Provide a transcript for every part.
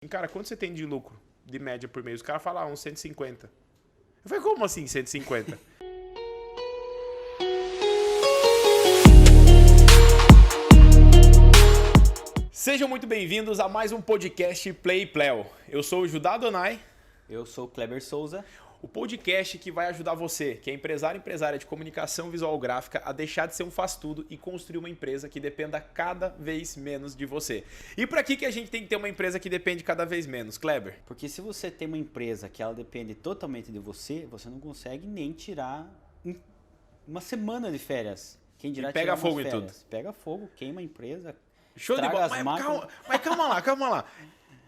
Cara, quanto você tem de lucro de média por mês? Os caras falam, uns 150. Eu falei, como assim 150? Sejam muito bem-vindos a mais um podcast Play Pleo. Eu sou o Judá Donai. Eu sou o Kleber Souza. O podcast que vai ajudar você, que é empresário e empresária de comunicação visual gráfica, a deixar de ser um faz-tudo e construir uma empresa que dependa cada vez menos de você. E para que a gente tem que ter uma empresa que depende cada vez menos, Kleber? Porque se você tem uma empresa que ela depende totalmente de você, você não consegue nem tirar uma semana de férias. Quem dirá E pega tirar umas fogo em férias. tudo. Pega fogo, queima a empresa. Show de bola. Mas calma lá.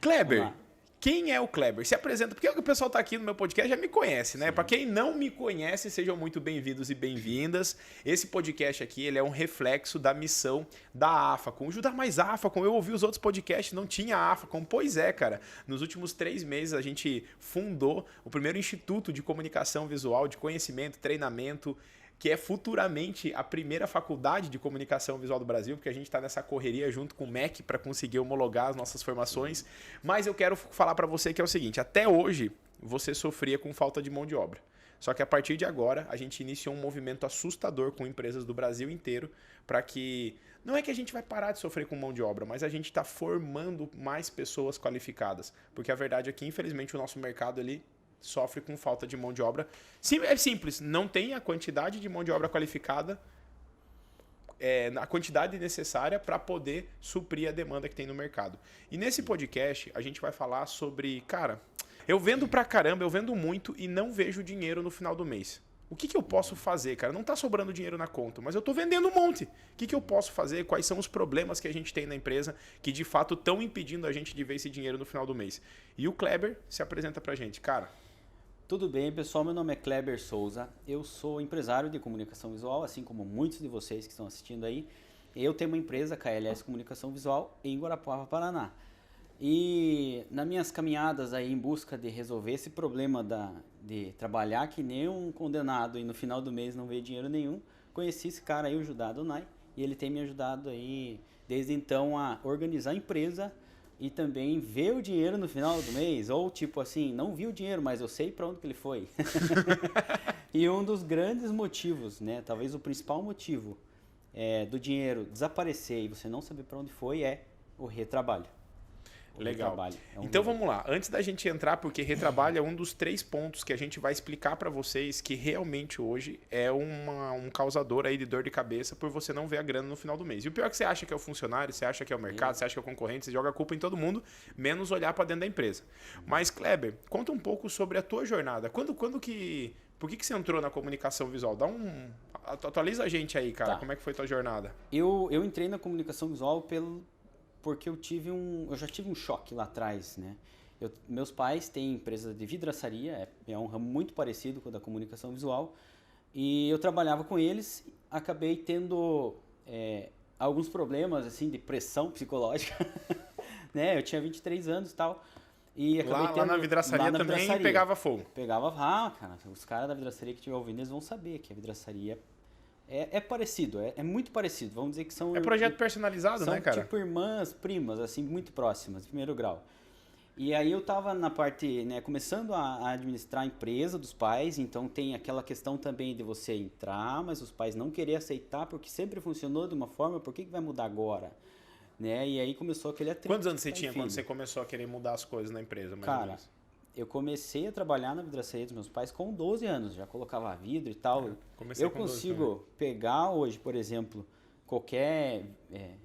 Kleber, quem é o Kleber? Se apresenta, porque o pessoal tá aqui no meu podcast já me conhece, né? Para quem não me conhece, sejam muito bem-vindos e bem-vindas. Esse podcast aqui, ele é um reflexo da missão da AFACOM. O Judá mais AFACOM, eu ouvi os outros podcasts, não tinha AFACOM. Pois é, cara. Nos últimos 3 meses, a gente fundou o primeiro Instituto de Comunicação Visual, de Conhecimento, Treinamento, que é futuramente a primeira faculdade de comunicação visual do Brasil, porque a gente está nessa correria junto com o MEC para conseguir homologar as nossas formações. Mas eu quero falar para você que é o seguinte, até hoje você sofria com falta de mão de obra. Só que a partir de agora a gente iniciou um movimento assustador com empresas do Brasil inteiro para que... Não é que a gente vai parar de sofrer com mão de obra, mas a gente está formando mais pessoas qualificadas. Porque a verdade é que, infelizmente, o nosso mercado ele sofre com falta de mão de obra. É simples, não tem a quantidade de mão de obra qualificada, a quantidade necessária para poder suprir a demanda que tem no mercado. E nesse podcast a gente vai falar sobre, cara, eu vendo pra caramba, eu vendo muito e não vejo dinheiro no final do mês. O que eu posso fazer, cara? Não tá sobrando dinheiro na conta, mas eu tô vendendo um monte. O que eu posso fazer? Quais são os problemas que a gente tem na empresa que de fato estão impedindo a gente de ver esse dinheiro no final do mês? E o Kleber se apresenta pra gente, cara. Tudo bem, pessoal? Meu nome é Kleber Souza. Eu sou empresário de comunicação visual, assim como muitos de vocês que estão assistindo aí. Eu tenho uma empresa, KLS Comunicação Visual, em Guarapuava, Paraná. E nas minhas caminhadas aí em busca de resolver esse problema de trabalhar que nem um condenado e no final do mês não ver dinheiro nenhum, conheci esse cara aí, o Judá Donai, e ele tem me ajudado aí desde então a organizar a empresa e também ver o dinheiro no final do mês, ou tipo assim, não vi o dinheiro, mas eu sei para onde que ele foi. E um dos grandes motivos, né, talvez o principal motivo do dinheiro desaparecer e você não saber para onde foi é o retrabalho. Legal. Então vamos lá. Antes da gente entrar, porque retrabalho é um dos 3 pontos que a gente vai explicar para vocês que realmente hoje é um causador aí de dor de cabeça por você não ver a grana no final do mês. E o pior é que você acha que é o funcionário, você acha que é o mercado, você acha que é o concorrente, você joga a culpa em todo mundo, menos olhar para dentro da empresa. Mas, Kleber, conta um pouco sobre a tua jornada. Por que você entrou na comunicação visual? Atualiza a gente aí, cara. Tá. Como é que foi a tua jornada? Eu entrei na comunicação visual porque eu já tive um choque lá atrás, né? Meus pais têm empresa de vidraçaria, é um ramo muito parecido com o da comunicação visual, e eu trabalhava com eles, acabei tendo alguns problemas assim de pressão psicológica, né? Eu tinha 23 anos e tal, e acabei lá na vidraçaria também pegava fogo. Pegava, cara, os caras da vidraçaria que estiver ouvindo, eles vão saber que a vidraçaria é parecido, é muito parecido. Vamos dizer que são... É projeto personalizado, né, cara? São tipo irmãs, primas, assim, muito próximas, de primeiro grau. E aí eu tava na parte, né, começando a administrar a empresa dos pais, então tem aquela questão também de você entrar, mas os pais não querer aceitar, porque sempre funcionou de uma forma, por que vai mudar agora? Né? E aí começou aquele atrito. Quantos anos você tinha quando você começou a querer mudar as coisas na empresa? Cara, eu comecei a trabalhar na vidraçaria dos meus pais com 12 anos, já colocava vidro e tal. Eu consigo pegar hoje, por exemplo, qualquer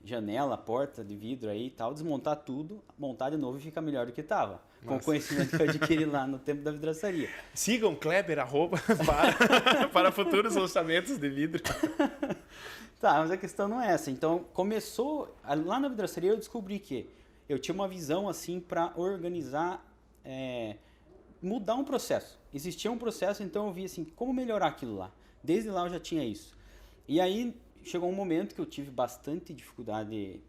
janela, porta de vidro aí e tal, desmontar tudo, montar de novo e ficar melhor do que estava. Com o conhecimento que eu adquiri lá no tempo da vidraçaria. Sigam Kleber, para futuros lançamentos de vidro. Tá, mas a questão não é essa. Então, começou, lá na vidraçaria eu descobri que eu tinha uma visão assim para organizar, mudar um processo. Existia um processo, então eu vi assim, como melhorar aquilo lá. Desde lá eu já tinha isso. E aí chegou um momento que eu tive bastante dificuldade,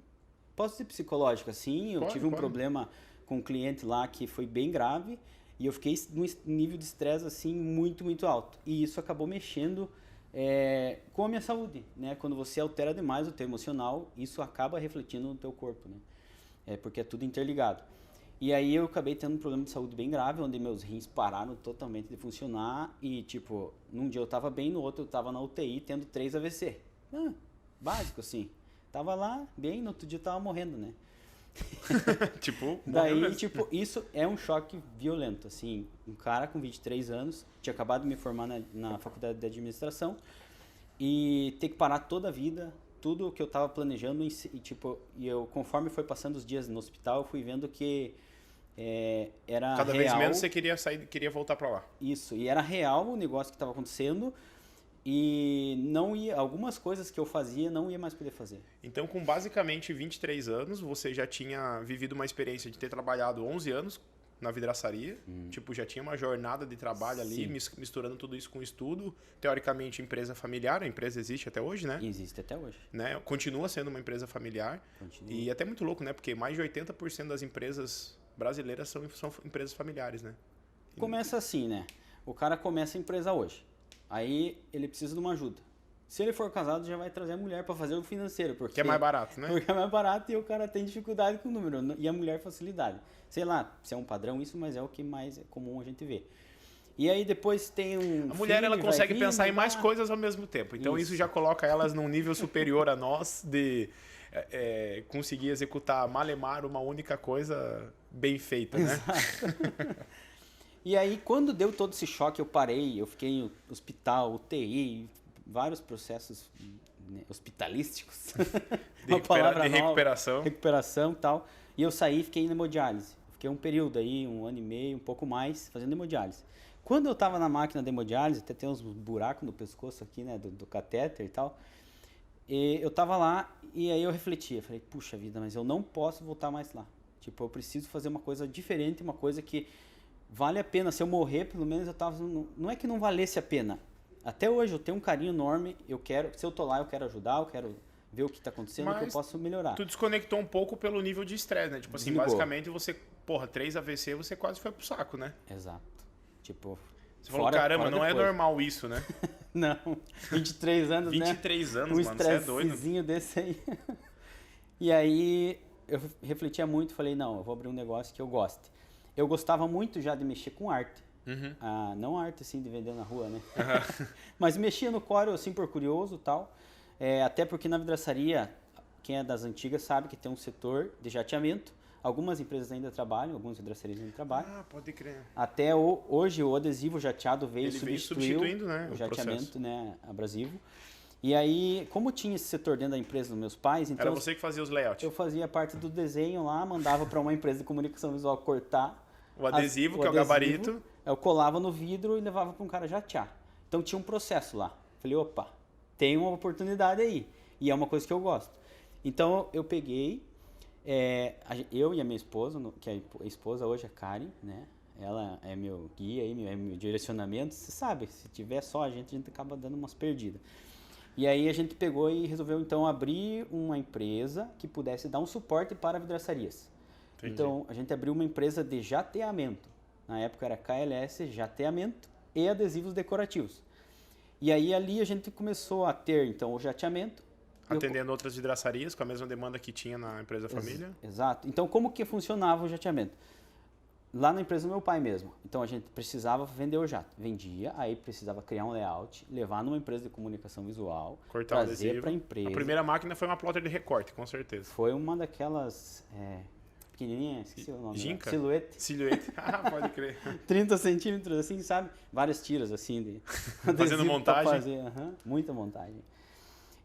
posso dizer psicológica, assim, eu tive um problema com um cliente lá que foi bem grave e eu fiquei num nível de estresse assim muito, muito alto. E isso acabou mexendo com a minha saúde, né? Quando você altera demais o teu emocional, isso acaba refletindo no teu corpo, né? Porque é tudo interligado. E aí eu acabei tendo um problema de saúde bem grave, onde meus rins pararam totalmente de funcionar e, tipo, num dia eu tava bem, no outro eu tava na UTI tendo 3 AVC. Básico, assim. Tava lá, bem, no outro dia eu tava morrendo, né? Tipo, Daí, tipo, isso é um choque violento, assim. Um cara com 23 anos, tinha acabado de me formar na faculdade de administração e ter que parar toda a vida, tudo que eu tava planejando e tipo, conforme foi passando os dias no hospital, eu fui vendo que era cada real. vez menos você queria sair, queria voltar para lá. Isso, e era real o negócio que estava acontecendo e não ia, algumas coisas que eu fazia não ia mais poder fazer. Então, com basicamente 23 anos, você já tinha vivido uma experiência de ter trabalhado 11 anos na vidraçaria, tipo, já tinha uma jornada de trabalho ali, misturando tudo isso com estudo, teoricamente empresa familiar, a empresa existe até hoje, né? Existe até hoje. Né? Continua sendo uma empresa familiar. Continua. E até muito louco, né? Porque mais de 80% das empresas brasileiras são empresas familiares, né? Começa assim, né? O cara começa a empresa hoje. Aí ele precisa de uma ajuda. Se ele for casado, já vai trazer a mulher para fazer o financeiro. Porque que é mais barato, né? Porque é mais barato e o cara tem dificuldade com o número. E a mulher facilidade. Sei lá, se é um padrão isso, mas é o que mais é comum a gente ver. E aí depois tem um... A mulher, ela consegue pensar em mais coisas ao mesmo tempo. Então isso já coloca elas num nível superior a nós de conseguir executar malemar uma única coisa bem feita, né? Exato. E aí, quando deu todo esse choque, eu parei, eu fiquei em hospital, UTI, vários processos, né, hospitalísticos. De recuperação. Recuperação e tal. E eu saí e fiquei em hemodiálise. Fiquei um período aí, 1 ano e meio, um pouco mais, fazendo hemodiálise. Quando eu estava na máquina de hemodiálise, até tem uns buracos no pescoço aqui, né, do catéter e tal. E eu estava lá e aí eu refletia. Falei, puxa vida, mas eu não posso voltar mais lá. Tipo, eu preciso fazer uma coisa diferente, uma coisa que vale a pena. Se eu morrer, pelo menos eu tava... Não é que não valesse a pena. Até hoje eu tenho um carinho enorme. Eu quero... Se eu tô lá, eu quero ajudar, eu quero ver o que tá acontecendo, o que eu posso melhorar. Tu desconectou um pouco pelo nível de estresse, né? Tipo assim, basicamente você... 3 AVC, você quase foi pro saco, né? Exato. Tipo... Você falou, caramba, não é normal isso, né? Não. 23 anos, 23 anos, mano, você é doido. Um desse aí. E aí eu refletia muito, falei, não, eu vou abrir um negócio que eu goste. Eu gostava muito já de mexer com arte. Não arte assim de vender na rua, né? Mas mexia no Corel assim por curioso e tal. Até porque na vidraçaria, quem é das antigas sabe que tem um setor de jateamento. Algumas empresas ainda trabalham, algumas vidraçarias ainda trabalham. Ah, pode crer. Até hoje o adesivo jateado veio substituindo, né, o jateamento, né, abrasivo. E aí, como tinha esse setor dentro da empresa dos meus pais, então era você que fazia os layouts. Eu fazia parte do desenho lá, mandava para uma empresa de comunicação visual cortar o adesivo, que é o gabarito. Eu colava no vidro e levava para um cara jatear. Então tinha um processo lá. Falei, opa, tem uma oportunidade aí. E é uma coisa que eu gosto. Então eu peguei, eu e a minha esposa, que é a esposa hoje, a Karen, né? Ela é meu guia, é meu direcionamento. Você sabe, se tiver só a gente acaba dando umas perdidas. E aí a gente pegou e resolveu então abrir uma empresa que pudesse dar um suporte para vidraçarias. Entendi. Então a gente abriu uma empresa de jateamento. Na época era KLS, jateamento e adesivos decorativos. E aí ali a gente começou a ter então o jateamento. Atendendo outras vidraçarias com a mesma demanda que tinha na empresa família. Exato. Então como que funcionava o jateamento? Lá na empresa do meu pai mesmo. Então a gente precisava vender o jato. Vendia, aí precisava criar um layout, levar numa empresa de comunicação visual, cortar trazer para a empresa. A primeira máquina foi uma plotter de recorte, com certeza. Foi uma daquelas pequenininhas, esqueci o nome. Ginca? Silhuete. Ah, pode crer. 30 centímetros, assim, sabe? Várias tiras, assim. Fazendo montagem? Fazer, muita montagem.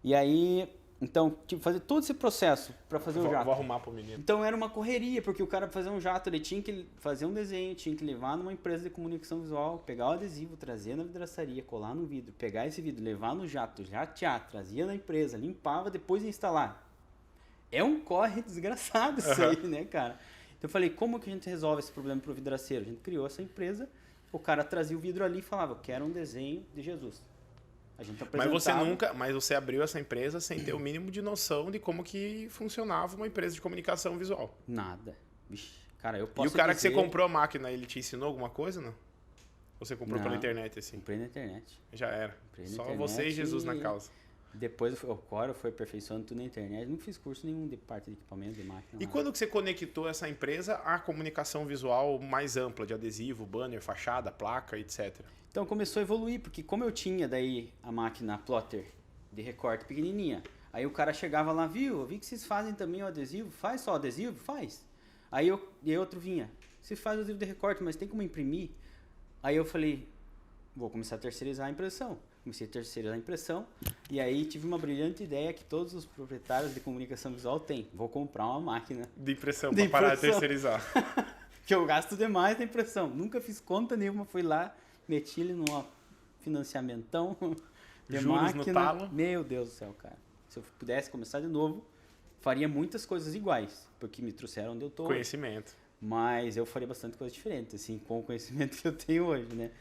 E aí... Então, tipo, fazer todo esse processo para fazer o jato. Vou arrumar pro menino. Então era uma correria, porque o cara para fazer um jato, ele tinha que fazer um desenho, tinha que levar numa empresa de comunicação visual, pegar o adesivo, trazer na vidraçaria, colar no vidro, pegar esse vidro, levar no jato, jatear, trazia na empresa, limpava, depois instalar. É um corre desgraçado isso aí, né, cara? Então eu falei, como que a gente resolve esse problema pro vidraceiro? A gente criou essa empresa, o cara trazia o vidro ali e falava, eu quero um desenho de Jesus. A gente Mas você abriu essa empresa sem ter o mínimo de noção de como que funcionava uma empresa de comunicação visual. Nada. Vixe, cara, eu posso E o cara que você comprou a máquina, ele te ensinou alguma coisa, não? Ou você comprou pela internet, assim? Comprei na internet. Já era. Só você e Jesus na causa. Depois o Core foi aperfeiçoando tudo na internet. Não fiz curso nenhum de parte de equipamento, de máquina. E quando que você conectou essa empresa à comunicação visual mais ampla, de adesivo, banner, fachada, placa, etc? Então começou a evoluir, porque como eu tinha daí a máquina plotter de recorte pequenininha, aí o cara chegava lá, viu, eu vi que vocês fazem também o adesivo, faz só o adesivo? Faz. E aí outro vinha, você faz o adesivo de recorte, mas tem como imprimir? Aí eu falei, vou começar a terceirizar a impressão. Comecei a terceirizar a impressão, e aí tive uma brilhante ideia que todos os proprietários de comunicação visual têm. Vou comprar uma máquina de impressão, para parar de terceirizar. Que eu gasto demais na impressão. Nunca fiz conta nenhuma, fui lá, meti ele num financiamentão de juros máquina. No talo. Meu Deus do céu, cara. Se eu pudesse começar de novo, faria muitas coisas iguais, porque me trouxeram onde eu tô. Conhecimento. Mas eu faria bastante coisa diferente, assim, com o conhecimento que eu tenho hoje, né?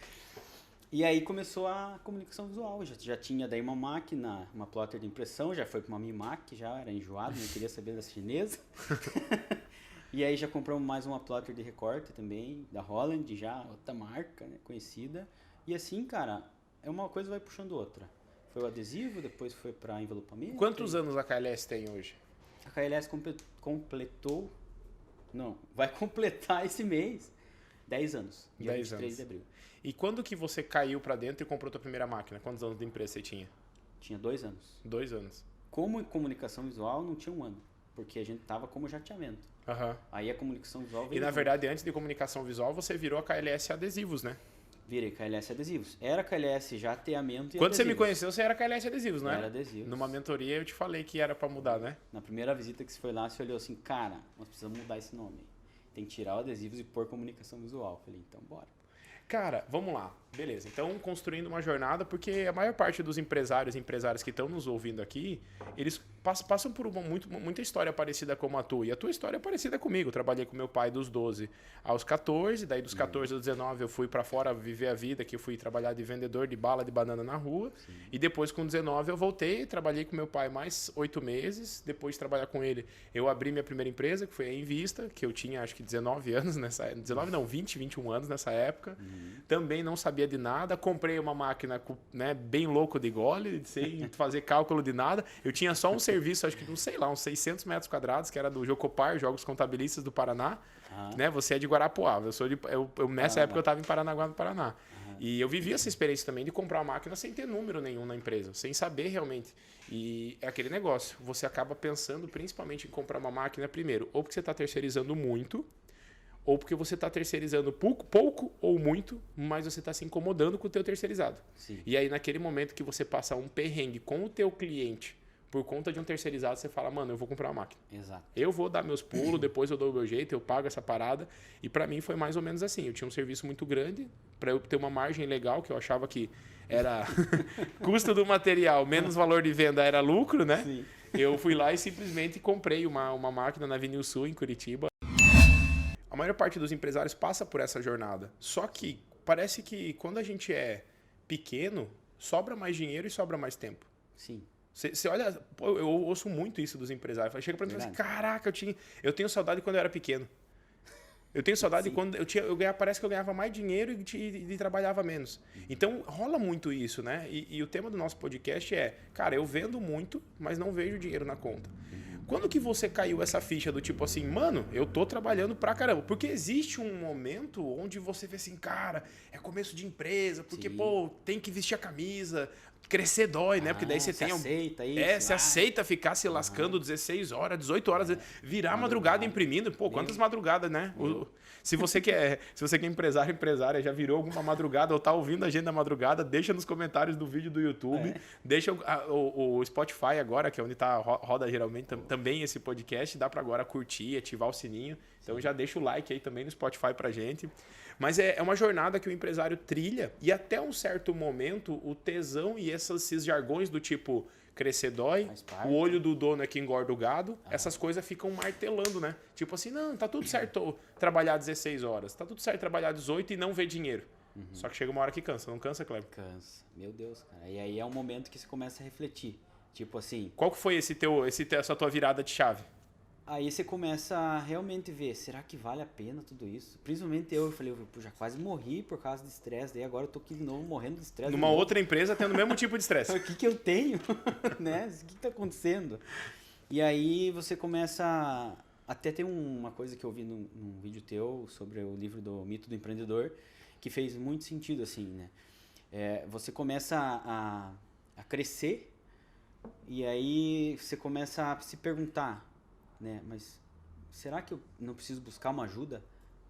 E aí começou a comunicação visual. Já tinha daí uma máquina, uma plotter de impressão, já foi para uma Mimac, já era enjoado, não queria saber da chinesa. E aí já compramos mais uma plotter de recorte também, da Holland, já outra marca, né, conhecida. E assim, cara, é uma coisa vai puxando outra. Foi o adesivo, depois foi para envelopamento. Quantos anos a KLS tem hoje? A KLS completou, não, vai completar esse mês 10 anos, dia 10 23 anos. de abril. E quando que você caiu pra dentro e comprou tua primeira máquina? Quantos anos de empresa você tinha? Tinha 2 anos. 2 anos. Como em comunicação visual não tinha 1 ano, porque a gente tava como jateamento. Uhum. Aí a comunicação visual veio. E na verdade, antes de comunicação visual, você virou a KLS Adesivos, né? Virei KLS Adesivos. Era KLS jateamento e Quando adesivos. você me conheceu, você era KLS Adesivos, não é? Era adesivos. Numa mentoria eu te falei que era pra mudar, né? Na primeira visita que você foi lá, você olhou assim, cara, nós precisamos mudar esse nome. Tem que tirar o adesivos e pôr comunicação visual. Falei, então bora. Cara, vamos lá. Beleza. Então, construindo uma jornada, porque a maior parte dos empresários e empresárias que estão nos ouvindo aqui, eles passam por muita história parecida com a tua. E a tua história é parecida comigo. Eu trabalhei com meu pai dos 12 aos 14, daí dos 14 aos 19 eu fui pra fora viver a vida, que eu fui trabalhar de vendedor de bala de banana na rua. Sim. E depois com 19 eu voltei, trabalhei com meu pai mais 8 meses. Depois de trabalhar com ele, eu abri minha primeira empresa, que foi a Invista, que eu tinha acho que 19 anos nessa época. 19 não, 20, 21 anos nessa época. Também não sabia de nada, comprei uma máquina, né, bem louco de gole, sem fazer cálculo de nada. Eu tinha só um serviço, acho que, não sei lá, uns 600 metros quadrados, que era do Jocopar, Jogos Contabilistas do Paraná. Né? Você é de Guarapuava, nessa época eu estava em Paranaguá, no Paraná. E eu vivi essa experiência também de comprar uma máquina sem ter número nenhum na empresa, sem saber realmente. E é aquele negócio, você acaba pensando principalmente em comprar uma máquina primeiro, ou porque você está terceirizando muito, ou porque você está terceirizando pouco ou muito, mas você está se incomodando com o teu terceirizado. Sim. E aí, naquele momento que você passa um perrengue com o teu cliente por conta de um terceirizado, você fala, mano, eu vou comprar uma máquina. Exato. Eu vou dar meus pulos, depois eu dou o meu jeito, eu pago essa parada. E para mim foi mais ou menos assim. Eu tinha um serviço muito grande, para eu ter uma margem legal, que eu achava que era custo do material menos valor de venda era lucro, né? Sim. Eu fui lá e simplesmente comprei uma máquina na Avenida Sul, em Curitiba. A maior parte dos empresários passa por essa jornada. Só que parece que quando a gente é pequeno, sobra mais dinheiro e sobra mais tempo. Sim. Você olha, eu ouço muito isso dos empresários. Chega pra mim e fala assim, caraca, eu tenho saudade quando eu era pequeno. Eu tenho saudade de quando parece que eu ganhava mais dinheiro e trabalhava menos. Então, rola muito isso, né? E o tema do nosso podcast é, cara, eu vendo muito, mas não vejo dinheiro na conta. Quando que você caiu essa ficha do tipo assim, mano, eu tô trabalhando pra caramba? Porque existe um momento onde você vê assim, cara, é começo de empresa, porque, pô, tem que vestir a camisa, crescer dói, né? Porque daí você tem... aceita isso. Você aceita ficar se lascando 16 horas, 18 horas, virar madrugada imprimindo. Pô, quantas madrugadas, né? Se você que é empresária, já virou alguma madrugada ou tá ouvindo a gente na madrugada, deixa nos comentários do vídeo do YouTube, deixa o Spotify agora, que é onde roda geralmente também esse podcast, dá pra agora curtir, ativar o sininho. Então já deixa o like aí também no Spotify pra gente. Mas é uma jornada que o empresário trilha e até um certo momento o tesão e esses jargões do tipo crescer dói, o olho do dono é que engorda o gado, essas coisas ficam martelando, né? Tipo assim, não, tá tudo certo trabalhar 16 horas, tá tudo certo trabalhar 18 e não ver dinheiro. Só que chega uma hora que cansa, não cansa, Kleber? Cansa, meu Deus, cara. E aí é um momento que você começa a refletir. Tipo assim... Qual que foi essa tua virada de chave? Aí você começa a realmente ver, será que vale a pena tudo isso? Principalmente eu falei, pô, já quase morri por causa de estresse, daí agora eu tô aqui de novo morrendo de estresse. Numa outra empresa tendo o mesmo tipo de estresse. O que eu tenho? Né? O que tá acontecendo? E aí você começa... Até tem uma coisa que eu vi num vídeo teu sobre o livro do Mito do Empreendedor, que fez muito sentido, assim, né? Você começa a crescer e aí você começa a se perguntar, né? Mas será que eu não preciso buscar uma ajuda?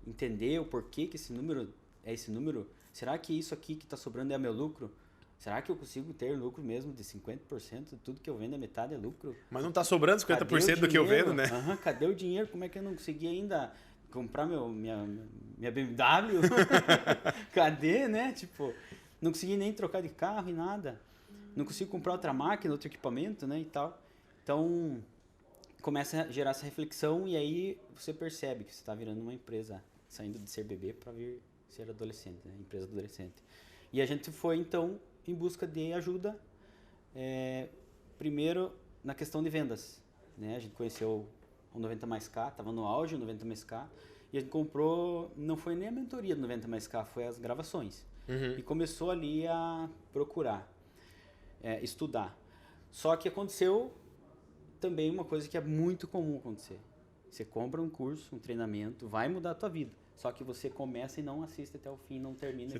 Entender o porquê que esse número é esse número? Será que isso aqui que está sobrando é meu lucro? Será que eu consigo ter lucro mesmo de 50%? Tudo que eu vendo, a metade é lucro. Mas não está sobrando 50% do que eu vendo, né? Cadê o dinheiro? Como é que eu não consegui ainda comprar minha BMW? Cadê, né? Tipo, não consegui nem trocar de carro e nada. Não consigo comprar outra máquina, outro equipamento, né? E tal. Então, começa a gerar essa reflexão e aí você percebe que você está virando uma empresa, saindo de ser bebê para vir ser adolescente, né? Empresa adolescente. E a gente foi, então, em busca de ajuda, primeiro na questão de vendas, né? A gente conheceu o 90 mais K, estava no auge o 90 mais K, e a gente comprou, não foi nem a mentoria do 90 mais K, foi as gravações. E começou ali a procurar, estudar. Só que aconteceu também uma coisa que é muito comum acontecer. Você compra um curso, um treinamento, vai mudar a tua vida. Só que você começa e não assiste até o fim, não termina.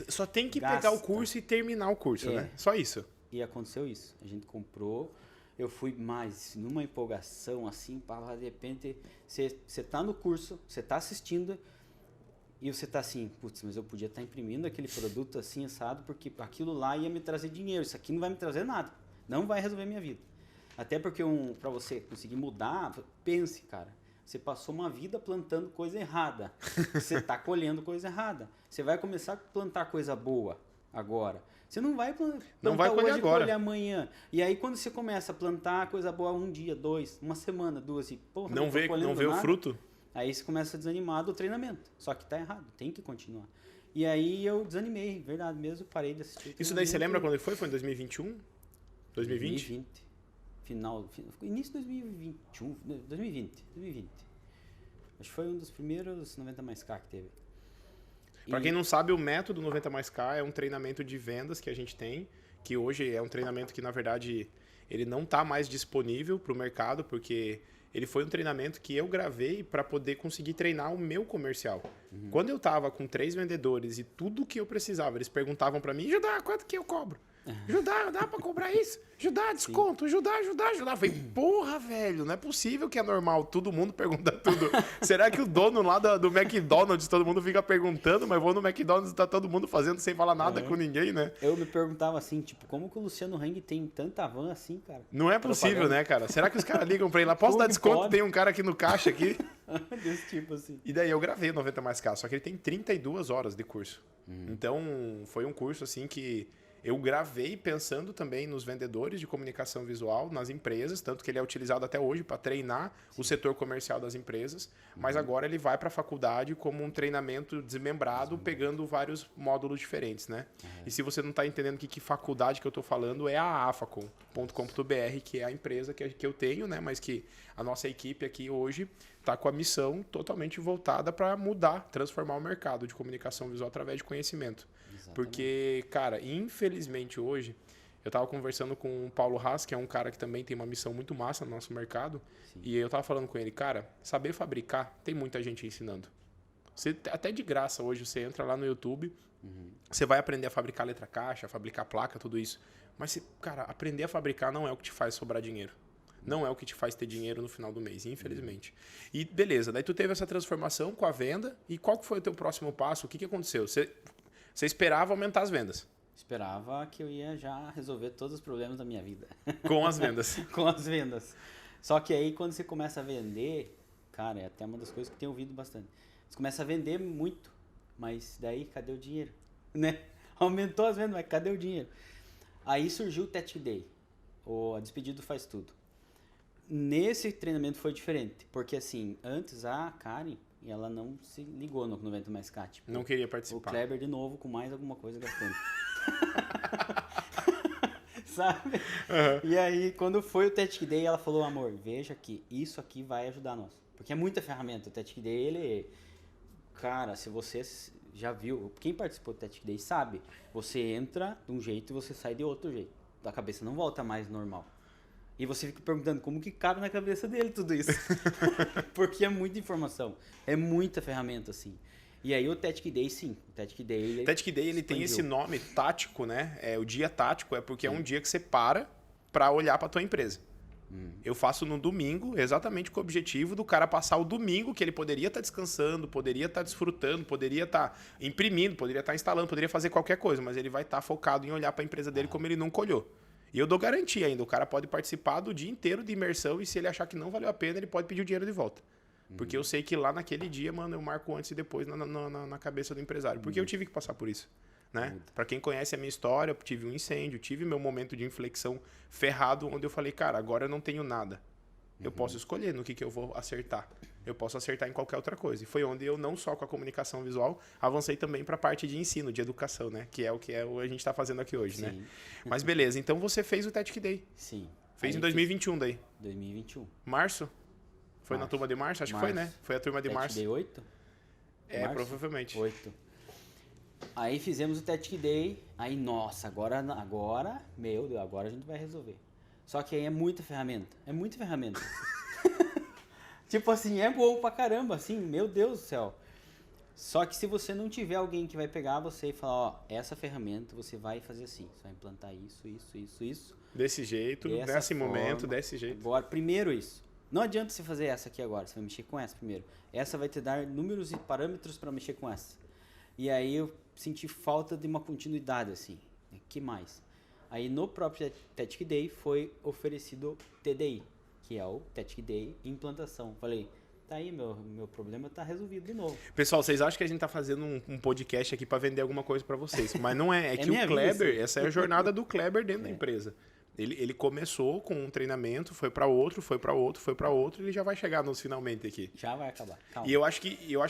Só tem que pegar o curso e terminar o curso, né? Só isso. E aconteceu isso. A gente comprou, eu fui mais numa empolgação assim, para de repente você tá no curso, você tá assistindo e você tá assim, putz, mas eu podia estar imprimindo aquele produto assim, assado, porque aquilo lá ia me trazer dinheiro, isso aqui não vai me trazer nada, não vai resolver minha vida. Até porque para você conseguir mudar, pense, cara, você passou uma vida plantando coisa errada, você tá colhendo coisa errada, você vai começar a plantar coisa boa agora. Você não vai plantar não vai colher hoje e agora. colher amanhã. E aí quando você começa a plantar coisa boa um dia, 2, uma semana, 2 e porra, não vê o fruto. Aí você começa a desanimar do treinamento. Só que tá errado, tem que continuar. E aí eu desanimei, verdade mesmo, parei de assistir. Isso daí você lembra quando foi? Foi em 2021? 2020? Início de 2021, 2020. Acho que foi um dos primeiros 90 mais K que teve. Para quem não sabe, o método 90 mais K é um treinamento de vendas que a gente tem, que hoje é um treinamento que, na verdade, ele não está mais disponível para o mercado, porque ele foi um treinamento que eu gravei para poder conseguir treinar o meu comercial. Quando eu estava com 3 vendedores e tudo que eu precisava, eles perguntavam para mim, Judá, quanto que eu cobro? Judá, dá para cobrar isso? Judá, desconto, Judá. Eu falei, porra, velho, não é possível que é normal, todo mundo pergunta tudo. Será que o dono lá do McDonald's, todo mundo fica perguntando, mas vou no McDonald's e tá todo mundo fazendo sem falar nada com ninguém, né? Eu me perguntava assim, tipo, como que o Luciano Hang tem tanta van assim, cara? Não é possível, né, cara? Será que os caras ligam pra ele lá, posso dar desconto? Pode? Tem um cara aqui no caixa aqui. Desse tipo assim. E daí eu gravei o 90 mais K, só que ele tem 32 horas de curso. Então, foi um curso assim que eu gravei pensando também nos vendedores de comunicação visual, nas empresas, tanto que ele é utilizado até hoje para treinar o setor comercial das empresas, mas agora ele vai para a faculdade como um treinamento desmembrado, pegando vários módulos diferentes, né? E se você não está entendendo que faculdade que eu estou falando, é a afacom.com.br, que é a empresa que eu tenho, né? Mas que a nossa equipe aqui hoje está com a missão totalmente voltada para mudar, transformar o mercado de comunicação visual através de conhecimento. Exatamente. Porque, cara, infelizmente hoje, eu estava conversando com o Paulo Haas, que é um cara que também tem uma missão muito massa no nosso mercado, e eu estava falando com ele, cara, saber fabricar, tem muita gente ensinando. Você, até de graça hoje, você entra lá no YouTube, você vai aprender a fabricar letra caixa, fabricar placa, tudo isso. Mas, cara, aprender a fabricar não é o que te faz sobrar dinheiro. Não é o que te faz ter dinheiro no final do mês, infelizmente. E beleza, daí tu teve essa transformação com a venda, e qual que foi o teu próximo passo? O que aconteceu? Você esperava aumentar as vendas? Esperava que eu ia já resolver todos os problemas da minha vida. Com as vendas. Com as vendas. Só que aí quando você começa a vender, cara, é até uma das coisas que eu tenho ouvido bastante. Você começa a vender muito, mas daí cadê o dinheiro? Né? Aumentou as vendas, mas cadê o dinheiro? Aí surgiu o Tech Day, a Despedido Faz Tudo. Nesse treinamento foi diferente, porque assim, antes a Karen, ela não se ligou no 90 mais K. Tipo, não queria participar. O Kleber de novo com mais alguma coisa gastando. sabe? E aí, quando foi o Tactic Day, ela falou, amor, veja que isso aqui vai ajudar nós. Porque é muita ferramenta. O Tactic Day, ele... Cara, se você já viu, quem participou do Tactic Day sabe, você entra de um jeito e você sai de outro jeito. A cabeça não volta mais normal. E você fica perguntando como que cabe na cabeça dele tudo isso. Porque é muita informação. É muita ferramenta, assim. E aí o Tactic Day, sim. O Tactic Day, ele tem esse nome tático, né? O dia tático é porque é um dia que você para olhar para tua empresa. Eu faço no domingo, exatamente com o objetivo do cara passar o domingo, que ele poderia estar descansando, poderia estar desfrutando, poderia estar imprimindo, poderia estar instalando, poderia fazer qualquer coisa, mas ele vai estar focado em olhar para a empresa dele como ele nunca olhou. E eu dou garantia ainda, o cara pode participar do dia inteiro de imersão e se ele achar que não valeu a pena, ele pode pedir o dinheiro de volta. Porque eu sei que lá naquele dia, mano, eu marco antes e depois na cabeça do empresário. Porque eu tive que passar por isso. Né? Para quem conhece a minha história, eu tive um incêndio, tive meu momento de inflexão ferrado, onde eu falei, cara, agora eu não tenho nada. Eu posso escolher no que eu vou acertar. Eu posso acertar em qualquer outra coisa. E foi onde eu, não só com a comunicação visual, avancei também para a parte de ensino, de educação, né? Que é o que a gente está fazendo aqui hoje, né? Mas beleza, então você fez o Tactic Day. Sim. Fez em 2021 daí? 2021. Março? Foi na turma de março? Acho que foi, né? Foi a turma de março. Tactic Day 8? Março? Provavelmente. 8. Aí fizemos o Tactic Day, aí nossa, agora, meu Deus, agora a gente vai resolver. Só que aí é muita ferramenta. Tipo assim, é bom pra caramba, assim, meu Deus do céu. Só que se você não tiver alguém que vai pegar você e falar, ó, essa ferramenta você vai fazer assim, você vai implantar isso. Desse jeito, nesse momento, desse jeito. Agora, primeiro isso. Não adianta você fazer essa aqui agora, você vai mexer com essa primeiro. Essa vai te dar números e parâmetros para mexer com essa. E aí eu senti falta de uma continuidade, assim. Que mais? Aí no próprio Tactic Day foi oferecido TDI, que é o Tactic Day Implantação. Falei, tá aí, meu problema tá resolvido de novo. Pessoal, vocês acham que a gente tá fazendo um podcast aqui para vender alguma coisa para vocês, mas não é. É que o Kleber, essa é a jornada do Kleber dentro da empresa. Ele começou com um treinamento, foi para outro, e ele já vai chegar nos finalmente aqui. Já vai acabar. Calma. E eu acho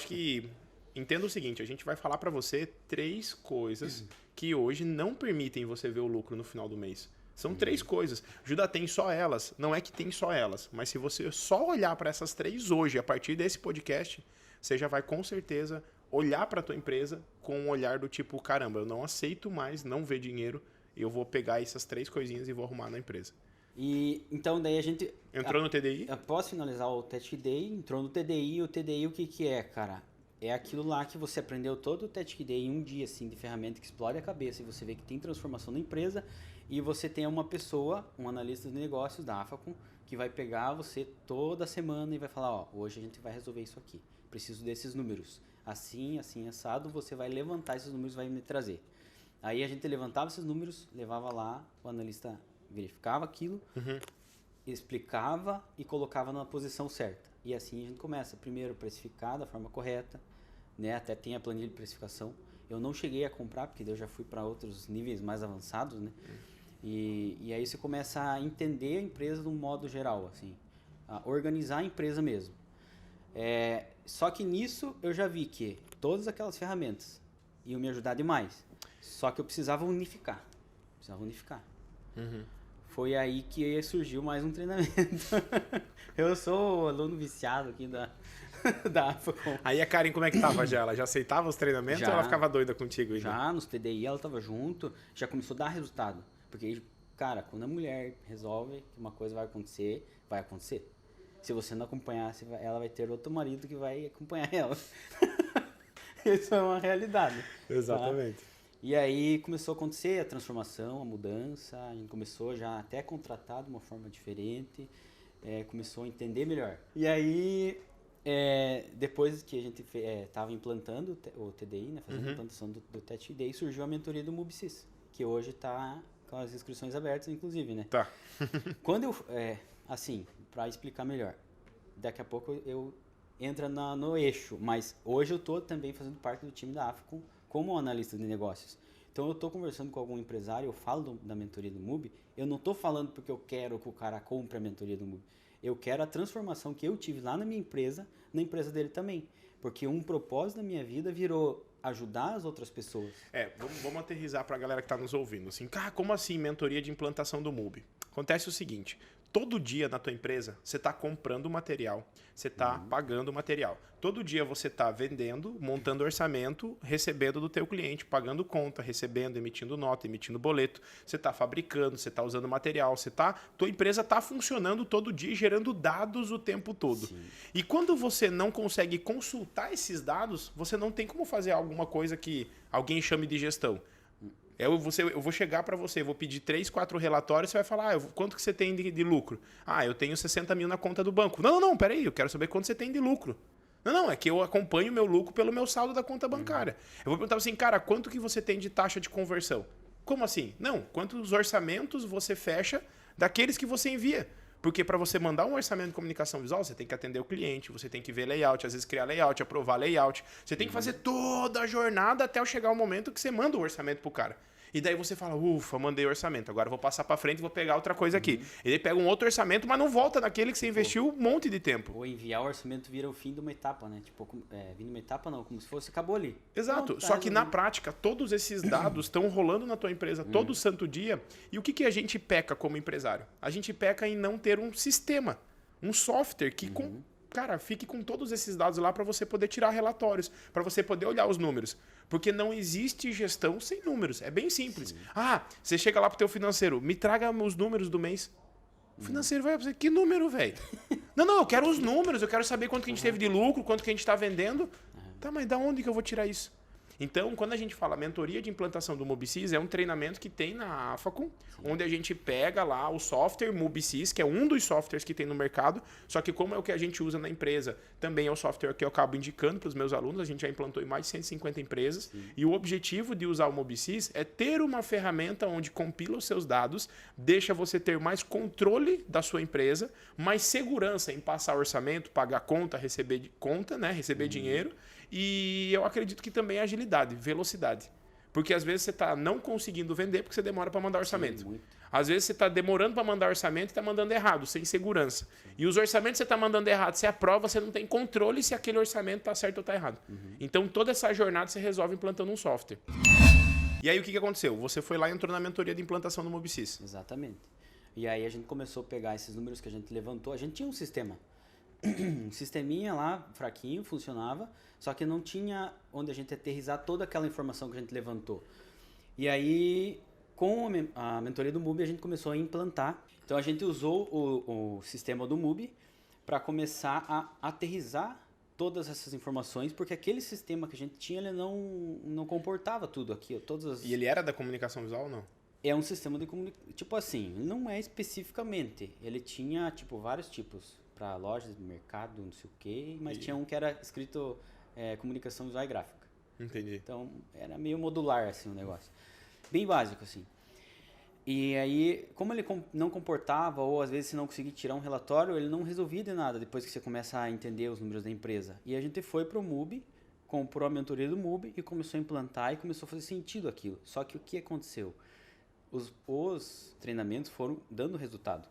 que entenda o seguinte, a gente vai falar para você 3 coisas que hoje não permitem você ver o lucro no final do mês. São 3 coisas. Juda tem só elas. Não é que tem só elas, mas se você só olhar para essas 3 hoje, a partir desse podcast, você já vai com certeza olhar para a tua empresa com um olhar do tipo, caramba, eu não aceito mais não ver dinheiro, eu vou pegar essas 3 coisinhas e vou arrumar na empresa. E então daí a gente... Entrou no TDI? Após finalizar o Tactic Day, entrou no TDI. O TDI o que é, cara? É aquilo lá que você aprendeu todo o Tactic Day em um dia, assim, de ferramenta que explode a cabeça e você vê que tem transformação na empresa e você tem uma pessoa, um analista de negócios da AFACOM, que vai pegar você toda semana e vai falar, ó, hoje a gente vai resolver isso aqui. Preciso desses números. Assim, assado, você vai levantar esses números e vai me trazer. Aí a gente levantava esses números, levava lá, o analista verificava aquilo, explicava e colocava na posição certa. E assim a gente começa. Primeiro, precificar da forma correta, né? Até tem a planilha de precificação. Eu não cheguei a comprar, porque eu já fui para outros níveis mais avançados, né? E aí você começa a entender a empresa de um modo geral, assim. A organizar a empresa mesmo. Só que nisso eu já vi que todas aquelas ferramentas iam me ajudar demais. Só que eu precisava unificar. Foi aí que surgiu mais um treinamento. Eu sou aluno viciado aqui da AFACOM. Aí a Karen, como é que tava já? Ela já aceitava os treinamentos ou ela ficava doida contigo? Já, nos TDI ela tava junto, já começou a dar resultado. Porque, cara, quando a mulher resolve que uma coisa vai acontecer, vai acontecer. Se você não acompanhar, ela vai ter outro marido que vai acompanhar ela. Isso é uma realidade. Exatamente. Tá? E aí começou a acontecer a transformação, a mudança, a gente começou já até a contratar de uma forma diferente, começou a entender melhor. E aí, depois que a gente estava implantando o TDI, né, fazendo a implantação do Tactic Day, surgiu a mentoria do MUBSIS, que hoje está com as inscrições abertas, inclusive, né? Tá. Quando eu, assim, para explicar melhor, daqui a pouco eu entro no eixo, mas hoje eu estou também fazendo parte do time da AFACOM como analista de negócios. Então eu estou conversando com algum empresário, eu falo da mentoria do MUB, eu não estou falando porque eu quero que o cara compre a mentoria do MUB. Eu quero a transformação que eu tive lá na minha empresa, na empresa dele também. Porque um propósito da minha vida virou ajudar as outras pessoas. Vamos aterrissar para a galera que está nos ouvindo. Assim, como assim mentoria de implantação do MUBI? Acontece o seguinte, todo dia na tua empresa você está comprando material, você está pagando material. Todo dia você está vendendo, montando orçamento, recebendo do teu cliente, pagando conta, recebendo, emitindo nota, emitindo boleto. Você está fabricando, você está usando material, tua empresa está funcionando todo dia, gerando dados o tempo todo. Sim. E quando você não consegue consultar esses dados, você não tem como fazer alguma coisa que alguém chame de gestão. Eu vou chegar para você, vou pedir 3, 4 relatórios, você vai falar, quanto que você tem de lucro? Eu tenho 60 mil na conta do banco. Não, peraí, eu quero saber quanto você tem de lucro. Não, é que eu acompanho o meu lucro pelo meu saldo da conta bancária. Eu vou perguntar assim, cara, quanto que você tem de taxa de conversão? Como assim? Não, quantos orçamentos você fecha daqueles que você envia? Porque para você mandar um orçamento de comunicação visual, você tem que atender o cliente, você tem que ver layout, às vezes criar layout, aprovar layout. Você tem que fazer toda a jornada até chegar o momento que você manda o orçamento pro cara. E daí você fala, ufa, mandei o orçamento, agora eu vou passar para frente e vou pegar outra coisa aqui. Ele pega um outro orçamento, mas não volta naquele que você investiu um monte de tempo. Ou enviar o orçamento vira o fim de uma etapa, né? Tipo, vindo uma etapa não, como se fosse, acabou ali. Exato, só que na prática, todos esses dados estão rolando na tua empresa todo santo dia. E o que a gente peca como empresário? A gente peca em não ter um sistema, um software que fique com todos esses dados lá para você poder tirar relatórios, para você poder olhar os números. Porque não existe gestão sem números. É bem simples. Sim. Você chega lá pro teu financeiro, me traga os números do mês. O financeiro vai dizer, que número, velho? Não, eu quero os números, eu quero saber quanto que a gente teve de lucro, quanto que a gente está vendendo. Tá, mas da onde que eu vou tirar isso? Então, quando a gente fala mentoria de implantação do MUBSys, é um treinamento que tem na AFACOM, onde a gente pega lá o software MUBSys, que é um dos softwares que tem no mercado, só que como é o que a gente usa na empresa, também é o software que eu acabo indicando para os meus alunos, a gente já implantou em mais de 150 empresas, e o objetivo de usar o MUBSys é ter uma ferramenta onde compila os seus dados, deixa você ter mais controle da sua empresa, mais segurança em passar orçamento, pagar conta, receber dinheiro, e eu acredito que também é agilidade, velocidade. Porque às vezes você está não conseguindo vender porque você demora para mandar orçamento. Sim, às vezes você está demorando para mandar orçamento e está mandando errado, sem segurança. Sim. E os orçamentos que você está mandando errado, você aprova, você não tem controle se aquele orçamento está certo ou está errado. Então toda essa jornada você resolve implantando um software. E aí o que aconteceu? Você foi lá e entrou na mentoria de implantação do MUBSys. Exatamente. E aí a gente começou a pegar esses números que a gente levantou. A gente tinha um sistema. Um sisteminha lá, fraquinho, funcionava, só que não tinha onde a gente aterrissar toda aquela informação que a gente levantou. E aí, com a mentoria do MUBI, a gente começou a implantar. Então, a gente usou o sistema do MUBI para começar a aterrissar todas essas informações, porque aquele sistema que a gente tinha, ele não comportava tudo aqui. E ele era da comunicação visual ou não? É um sistema de comunicação, tipo assim, não é especificamente. Ele tinha, tipo, vários tipos. Para lojas, mercado, não sei o quê, mas tinha um que era escrito comunicação visual e gráfica. Entendi. Então, era meio modular, assim, o negócio. Bem básico, assim. E aí, como ele não comportava, ou às vezes você não conseguia tirar um relatório, ele não resolvia de nada depois que você começa a entender os números da empresa. E a gente foi para o MUBI, comprou a mentoria do MUBI e começou a implantar e começou a fazer sentido aquilo. Só que o que aconteceu? Os treinamentos foram dando resultado.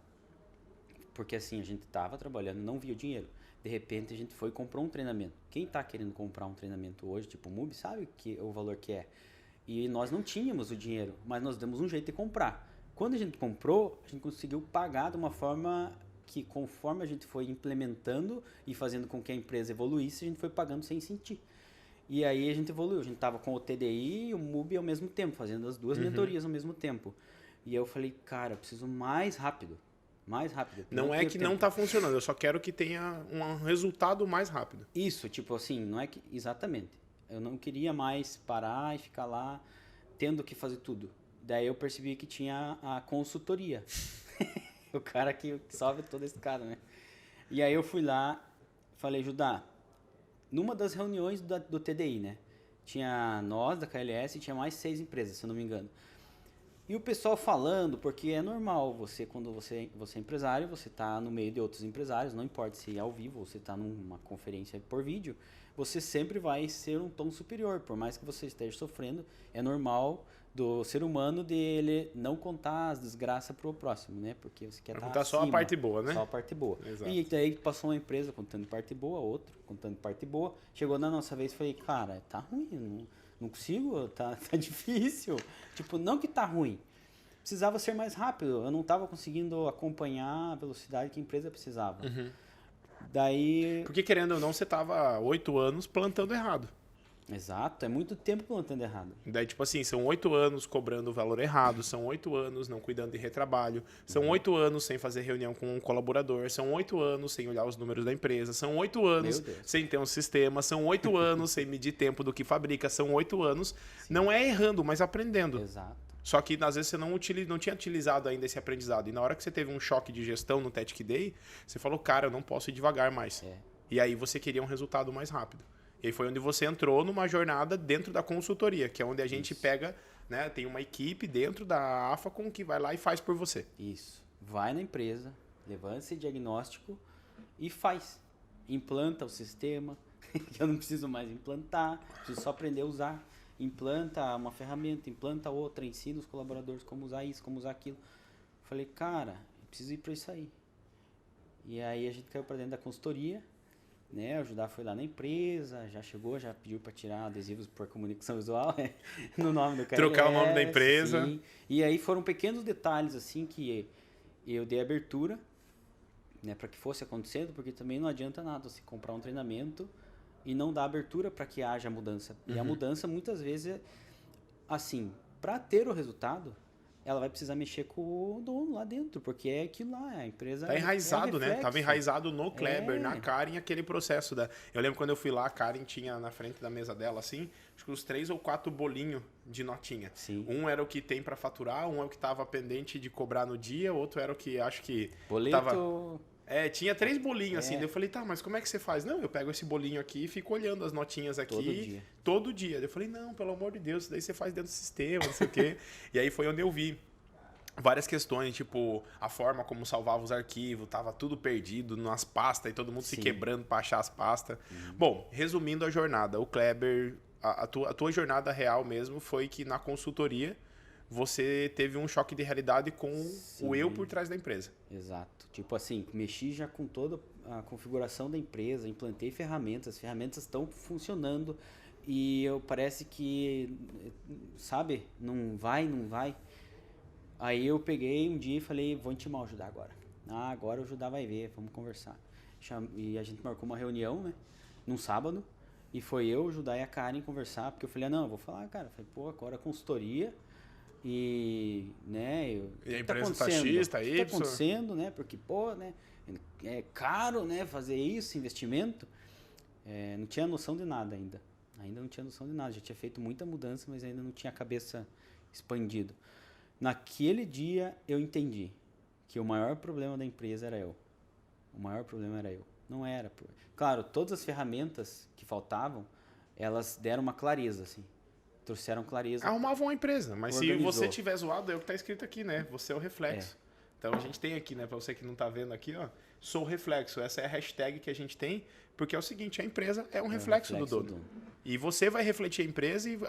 Porque assim, a gente estava trabalhando, não via o dinheiro. De repente, a gente foi e comprou um treinamento. Quem está querendo comprar um treinamento hoje, tipo o MUBI, sabe o valor que é. E nós não tínhamos o dinheiro, mas nós demos um jeito de comprar. Quando a gente comprou, a gente conseguiu pagar de uma forma que, conforme a gente foi implementando e fazendo com que a empresa evoluísse, a gente foi pagando sem sentir. E aí a gente evoluiu. A gente estava com o TDI e o MUBI ao mesmo tempo, fazendo as duas mentorias ao mesmo tempo. E eu falei, cara, eu preciso mais rápido. Mais rápido. Não é que não está funcionando, eu só quero que tenha um resultado mais rápido. Isso, tipo assim, não é que... Exatamente. Eu não queria mais parar e ficar lá tendo que fazer tudo. Daí eu percebi que tinha a consultoria. O cara que salva todo esse cara, né? E aí eu fui lá, falei, Judá, numa das reuniões do TDI, né? Tinha nós, da KLS, e tinha mais 6 empresas, se eu não me engano. E o pessoal falando, porque é normal, quando você é empresário, você está no meio de outros empresários, não importa se é ao vivo ou você está numa conferência por vídeo, você sempre vai ser um tom superior, por mais que você esteja sofrendo, é normal do ser humano de ele não contar as desgraças pro próximo, né? Porque você quer contar só a parte boa, né? Só a parte boa. Exato. E daí passou uma empresa contando parte boa, outra contando parte boa. Chegou na nossa vez e falei, cara, tá ruim, não consigo, tá difícil. Tipo, não que tá ruim. Precisava ser mais rápido. Eu não tava conseguindo acompanhar a velocidade que a empresa precisava. Daí... Porque, querendo ou não, você tava 8 anos plantando errado. Exato, é muito tempo plantando errado. Daí, tipo assim, são 8 anos cobrando o valor errado, são 8 anos não cuidando de retrabalho, são 8 anos sem fazer reunião com um colaborador, são 8 anos sem olhar os números da empresa, são 8 anos sem ter um sistema, são 8 anos sem medir tempo do que fabrica, são 8 anos, não é errando, mas aprendendo. Exato. Só que, às vezes, você não tinha utilizado ainda esse aprendizado. E na hora que você teve um choque de gestão no Tech Day, você falou, cara, eu não posso ir devagar mais. E aí você queria um resultado mais rápido. E aí foi onde você entrou numa jornada dentro da consultoria, que é onde a gente pega, né, tem uma equipe dentro da AFACOM que vai lá e faz por você. Isso. Vai na empresa, levanta esse diagnóstico e faz. Implanta o sistema, que eu não preciso mais implantar, preciso só aprender a usar. Implanta uma ferramenta, implanta outra, ensina os colaboradores como usar isso, como usar aquilo. Falei, cara, eu preciso ir para isso aí. E aí a gente caiu para dentro da consultoria, né? O Judá foi lá na empresa, já chegou, já pediu para tirar adesivos por comunicação visual no nome do KLS. Trocar o nome da empresa. Sim. E aí foram pequenos detalhes assim que eu dei abertura, né, para que fosse acontecendo, porque também não adianta nada você comprar um treinamento e não dar abertura para que haja mudança. E a mudança muitas vezes é assim, para ter o resultado, ela vai precisar mexer com o dono lá dentro, porque é aquilo lá, a empresa... Tá enraizado, né? Tava enraizado no Kleber, na Karen, aquele processo da... Eu lembro quando eu fui lá, a Karen tinha na frente da mesa dela, assim, acho que uns 3 ou 4 bolinhos de notinha. Sim. Um era o que tem para faturar, um é o que tava pendente de cobrar no dia, outro era o que acho que... Boleto... Tava... tinha 3 bolinhos, assim. Daí eu falei, tá, mas como é que você faz? Não, eu pego esse bolinho aqui e fico olhando as notinhas aqui. Todo dia. Daí eu falei, não, pelo amor de Deus, isso daí você faz dentro do sistema, não sei o quê. E aí foi onde eu vi várias questões, tipo, a forma como salvava os arquivos, tava tudo perdido nas pastas e todo mundo se quebrando para achar as pastas. Bom, resumindo a jornada, o Kleber, a tua jornada real mesmo foi que na consultoria você teve um choque de realidade com o eu por trás da empresa. Exato. Tipo assim, mexi já com toda a configuração da empresa, implantei ferramentas, as ferramentas estão funcionando e parece que, sabe, não vai. Aí eu peguei um dia e falei, vou intimar o Judá agora. Agora o Judá vai ver, vamos conversar. E a gente marcou uma reunião, né, num sábado, e foi eu, o Judá e a Karen conversar, porque eu falei, não, eu vou falar, cara. Eu falei, pô, agora consultoria... E, né, e a empresa tá X, tá Y. O que tá acontecendo, né? Porque, pô, né, é caro, né, fazer isso, investimento. Não tinha noção de nada ainda. Ainda não tinha noção de nada. Já tinha feito muita mudança, mas ainda não tinha a cabeça expandida. Naquele dia eu entendi que o maior problema da empresa era eu. O maior problema era eu. Não era. Claro, todas as ferramentas que faltavam, elas deram uma clareza, assim. Trouxeram clareza. Arrumavam uma empresa, mas se você tiver zoado, é o que tá escrito aqui, né? Você é o reflexo. Então a gente tem aqui, né? Pra você que não tá vendo aqui, ó. Sou o reflexo. Essa é a hashtag que a gente tem, porque é o seguinte, a empresa é um reflexo do dono. E você vai refletir a empresa e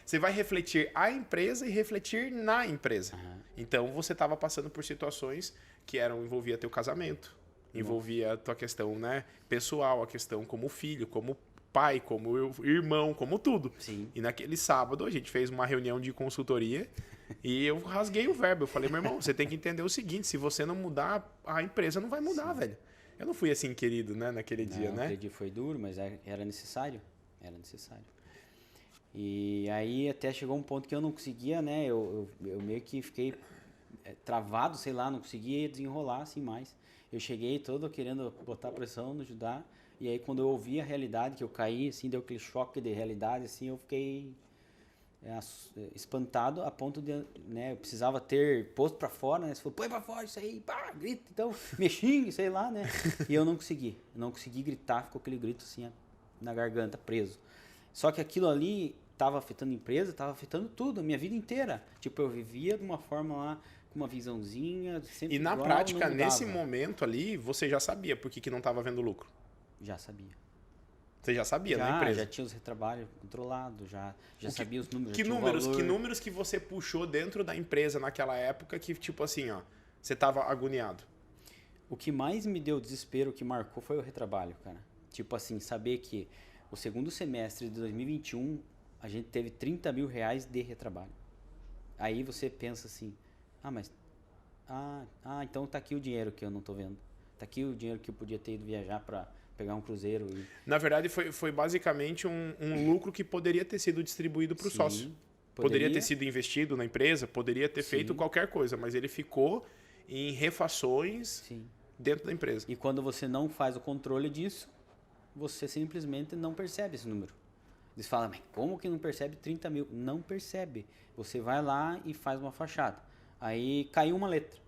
você vai refletir a empresa e refletir na empresa. Então você tava passando por situações que envolvia teu casamento, envolvia a tua questão, né, pessoal, a questão como filho, como pai, como irmão, como tudo. Sim. E naquele sábado a gente fez uma reunião de consultoria e eu rasguei o verbo. Eu falei, meu irmão, você tem que entender o seguinte, se você não mudar, a empresa não vai mudar, velho. Eu não fui assim querido, né, naquele dia, né? Aquele dia foi duro, mas era necessário. Era necessário. E aí até chegou um ponto que eu não conseguia, né? Eu meio que fiquei travado, sei lá, não conseguia desenrolar assim mais. Eu cheguei todo querendo botar pressão no Judá. E aí quando eu ouvi a realidade, que eu caí, assim, deu aquele choque de realidade, assim, eu fiquei espantado a ponto de, né, eu precisava ter posto pra fora, né, você falou, põe pra fora isso aí, pá, grita, então, me xingue, sei lá, né, e eu não consegui gritar, ficou aquele grito assim, na garganta, preso. Só que aquilo ali tava afetando a empresa, tava afetando tudo, a minha vida inteira. Tipo, eu vivia de uma forma lá, com uma visãozinha, sempre E na igual, prática, nesse momento ali, você já sabia por que não tava vendo lucro. Já sabia. Você já sabia na empresa? Já tinha os retrabalhos controlados, já sabia os números. Que números que você puxou dentro da empresa naquela época que, tipo assim, ó, você tava agoniado? O que mais me deu desespero, que marcou, foi o retrabalho, cara. Tipo assim, saber que o segundo semestre de 2021, a gente teve 30 mil reais de retrabalho. Aí você pensa assim, então tá aqui o dinheiro que eu não tô vendo. Tá aqui o dinheiro que eu podia ter ido viajar para pegar um cruzeiro. Na verdade, foi basicamente um lucro que poderia ter sido distribuído para o sócio. Poderia ter sido investido na empresa, poderia ter feito qualquer coisa, mas ele ficou em refações dentro da empresa. E quando você não faz o controle disso, você simplesmente não percebe esse número. Eles falam, mas como que não percebe 30 mil? Não percebe. Você vai lá e faz uma fachada. Aí caiu uma letra.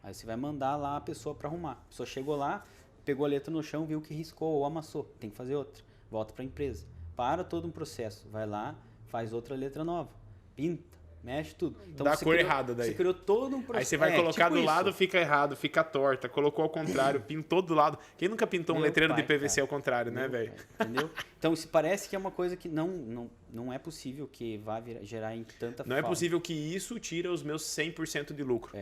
Aí você vai mandar lá a pessoa para arrumar. A pessoa chegou lá, pegou a letra no chão, viu que riscou ou amassou. Tem que fazer outra. Volta para a empresa. Para todo um processo. Vai lá, faz outra letra nova. Pinta, mexe tudo. Então, dá a cor errada daí. Você criou todo um processo. Aí você vai colocar do lado, fica errado, fica torta. Colocou ao contrário, pintou do lado. Quem nunca pintou um letreiro de PVC ao contrário, né, velho? Entendeu? Então, isso parece que é uma coisa que não é possível que vá gerar em tanta Não é possível que isso tire os meus 100% de lucro.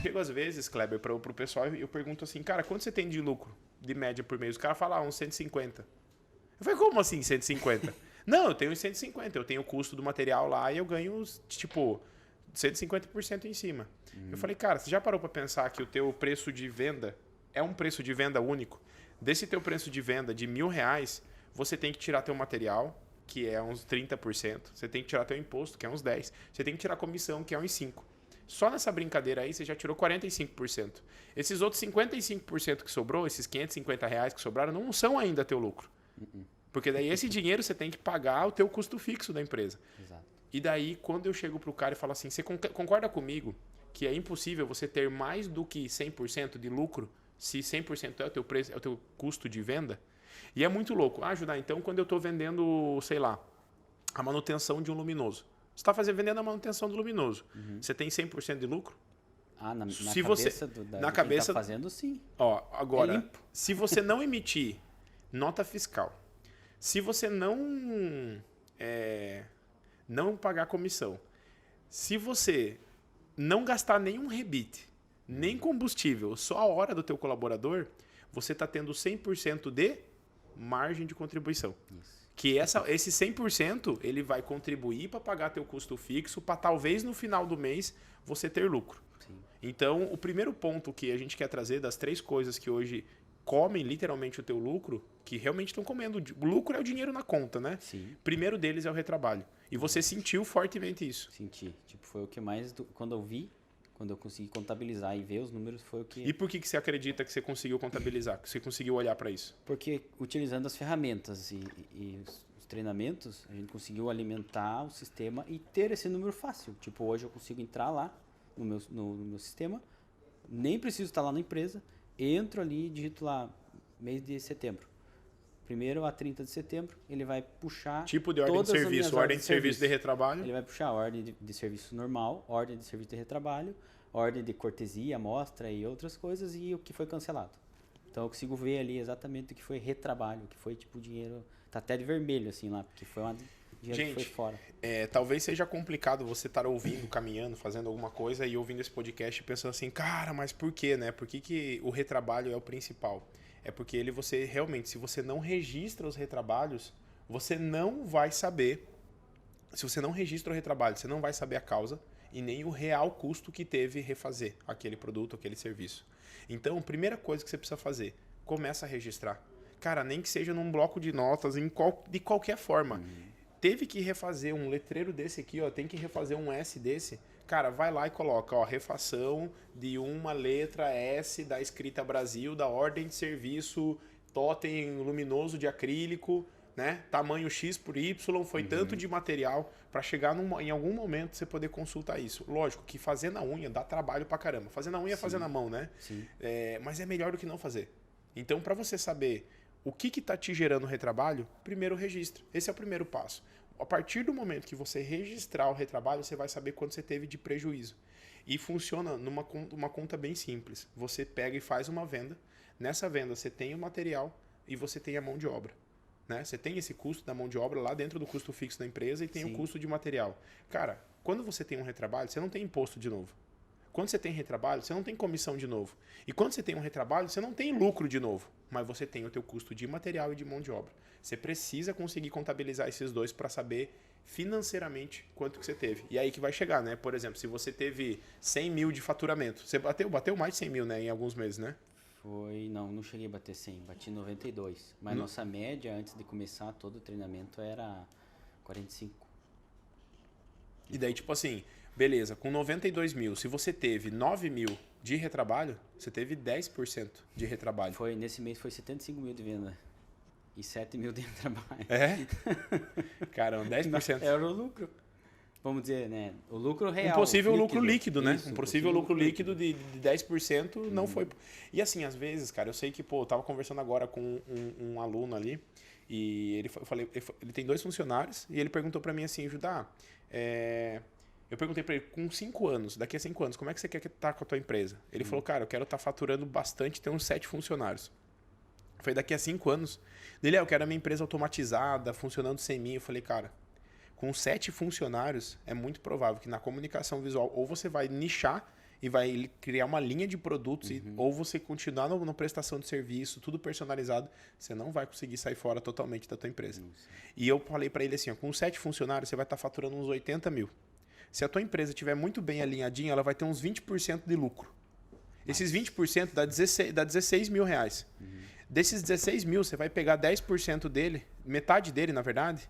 Chego às vezes, Kleber, pro pessoal e eu pergunto assim, cara, quanto você tem de lucro, de média por mês? Os caras falam, uns 150. Eu falei, como assim 150? Não, eu tenho uns 150, eu tenho o custo do material lá e eu ganho, tipo, 150% em cima. Eu falei, cara, você já parou para pensar que o teu preço de venda é um preço de venda único? Desse teu preço de venda de R$1.000, você tem que tirar teu material, que é uns 30%. Você tem que tirar teu imposto, que é uns 10%. Você tem que tirar a comissão, que é uns 5%. Só nessa brincadeira aí, você já tirou 45%. Esses outros 55% que sobrou, esses R$550 que sobraram, não são ainda teu lucro. Porque daí esse dinheiro você tem que pagar o teu custo fixo da empresa. Exato. E daí, quando eu chego pro cara e falo assim, você concorda comigo que é impossível você ter mais do que 100% de lucro se 100% é o teu preço, é o teu custo de venda? E é muito louco. Judá, então quando eu estou vendendo, sei lá, a manutenção de um luminoso. Você está vendendo a manutenção do luminoso. Você tem 100% de lucro? Na cabeça tá fazendo, sim. Ó, agora, se você não emitir nota fiscal, se você não pagar comissão, se você não gastar nenhum rebite, nem combustível, só a hora do teu colaborador, você está tendo 100% de margem de contribuição. Isso. Que esse 100% ele vai contribuir para pagar teu custo fixo, para talvez no final do mês você ter lucro. Sim. Então, o primeiro ponto que a gente quer trazer das 3 coisas que hoje comem literalmente o teu lucro, que realmente estão comendo. O lucro é o dinheiro na conta, né? Sim. Primeiro deles é o retrabalho. E você sentiu fortemente isso. Senti. Tipo, foi o que mais... Quando eu consegui contabilizar e ver os números, foi o que... E por que você acredita que você conseguiu contabilizar? Que você conseguiu olhar para isso? Porque utilizando as ferramentas e os treinamentos, a gente conseguiu alimentar o sistema e ter esse número fácil. Tipo, hoje eu consigo entrar lá no meu sistema, nem preciso estar lá na empresa, entro ali e digito lá, mês de setembro. 1º a 30 de setembro, ele vai puxar... Tipo de ordem de serviço, ordem de serviço de retrabalho. Ele vai puxar a ordem de serviço normal, ordem de serviço de retrabalho, ordem de cortesia, amostra e outras coisas, e o que foi cancelado. Então eu consigo ver ali exatamente o que foi retrabalho, o que foi tipo dinheiro... Tá até de vermelho assim lá, porque foi dinheiro que foi fora. Talvez seja complicado você estar ouvindo, caminhando, fazendo alguma coisa e ouvindo esse podcast e pensando assim, cara, mas por quê, né? Por que o retrabalho é o principal? É porque você realmente, se você não registra os retrabalhos, você não vai saber. Se você não registra o retrabalho, você não vai saber a causa e nem o real custo que teve refazer aquele produto, aquele serviço. Então, a primeira coisa que você precisa fazer, começa a registrar. Cara, nem que seja num bloco de notas, de qualquer forma. Teve que refazer um letreiro desse aqui, ó, tem que refazer um S desse. Cara, vai lá e coloca, ó, refação de uma letra S da escrita Brasil, da ordem de serviço, totem luminoso de acrílico, né? Tamanho X por Y, foi tanto de material para chegar em algum momento você poder consultar isso. Lógico que fazer na unha dá trabalho pra caramba. Fazer na unha é fazer na mão, né? Sim. Mas é melhor do que não fazer. Então, para você saber o que está te gerando retrabalho, primeiro registra. Esse é o primeiro passo. A partir do momento que você registrar o retrabalho, você vai saber quanto você teve de prejuízo. E funciona numa conta bem simples. Você pega e faz uma venda. Nessa venda você tem o material e você tem a mão de obra. né? Você tem esse custo da mão de obra lá dentro do custo fixo da empresa e tem Sim. o custo de material. Cara, quando você tem um retrabalho, você não tem imposto de novo. Quando você tem retrabalho, você não tem comissão de novo. E quando você tem um retrabalho, você não tem lucro de novo. Mas você tem o teu custo de material e de mão de obra. Você precisa conseguir contabilizar esses dois para saber financeiramente quanto que você teve. E aí que vai chegar, né? Por exemplo, se você teve 100 mil de faturamento, você bateu mais de 100 mil, né? Em alguns meses, né? Não cheguei a bater 100, bati 92. Mas nossa média antes de começar todo o treinamento era 45. E daí, tipo assim, beleza, com 92 mil, se você teve 9 mil de retrabalho, você teve 10% de retrabalho. Nesse mês foi 75 mil de venda e 7 mil de retrabalho. É? Caramba, 10%. Era o lucro. Vamos dizer, né? O lucro real. Um possível lucro líquido, né? Isso, Um possível lucro líquido de 10% não foi. E assim, às vezes, cara, eu sei que, pô, eu tava conversando agora com um aluno ali e ele tem 2 funcionários e ele perguntou pra mim assim, Judá, eu perguntei pra ele, com 5 anos, daqui a 5 anos, como é que você quer estar com a tua empresa? Ele falou, cara, eu quero estar faturando bastante, ter uns 7 funcionários. Foi daqui a 5 anos. Eu quero a minha empresa automatizada, funcionando sem mim. Eu falei, cara, com 7 funcionários, é muito provável que na comunicação visual ou você vai nichar e vai criar uma linha de produtos, ou você continuar na prestação de serviço, tudo personalizado, você não vai conseguir sair fora totalmente da tua empresa. E eu falei para ele assim, ó, com 7 funcionários, você vai estar faturando uns 80 mil. Se a tua empresa estiver muito bem alinhadinha, ela vai ter uns 20% de lucro. Esses 20% dá 16 mil reais. Desses 16 mil, você vai pegar 10% dele, metade dele, na verdade,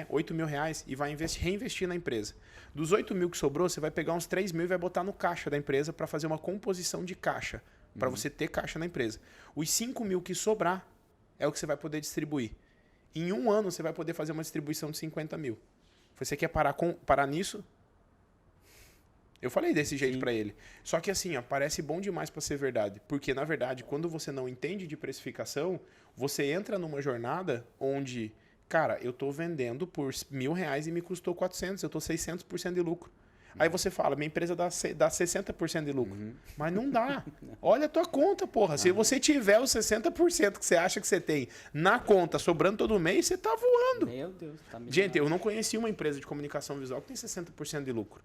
8 mil reais, e vai reinvestir na empresa. Dos 8 mil que sobrou, você vai pegar uns 3 mil e vai botar no caixa da empresa para fazer uma composição de caixa, para você ter caixa na empresa. Os 5 mil que sobrar é o que você vai poder distribuir. Em um ano, você vai poder fazer uma distribuição de 50 mil. Você quer parar nisso? Eu falei desse jeito para ele. Só que assim, ó, parece bom demais para ser verdade. Porque, na verdade, quando você não entende de precificação, você entra numa jornada onde, cara, eu tô vendendo por R$1.000 e me custou 400, eu tô 600% de lucro. Aí você fala, minha empresa dá 60% de lucro. Mas não dá. Olha a tua conta, porra. Se você tiver os 60% que você acha que você tem na conta, sobrando todo mês, você tá voando. Meu Deus, tá me Gente, eu não conheci uma empresa de comunicação visual que tem 60% de lucro.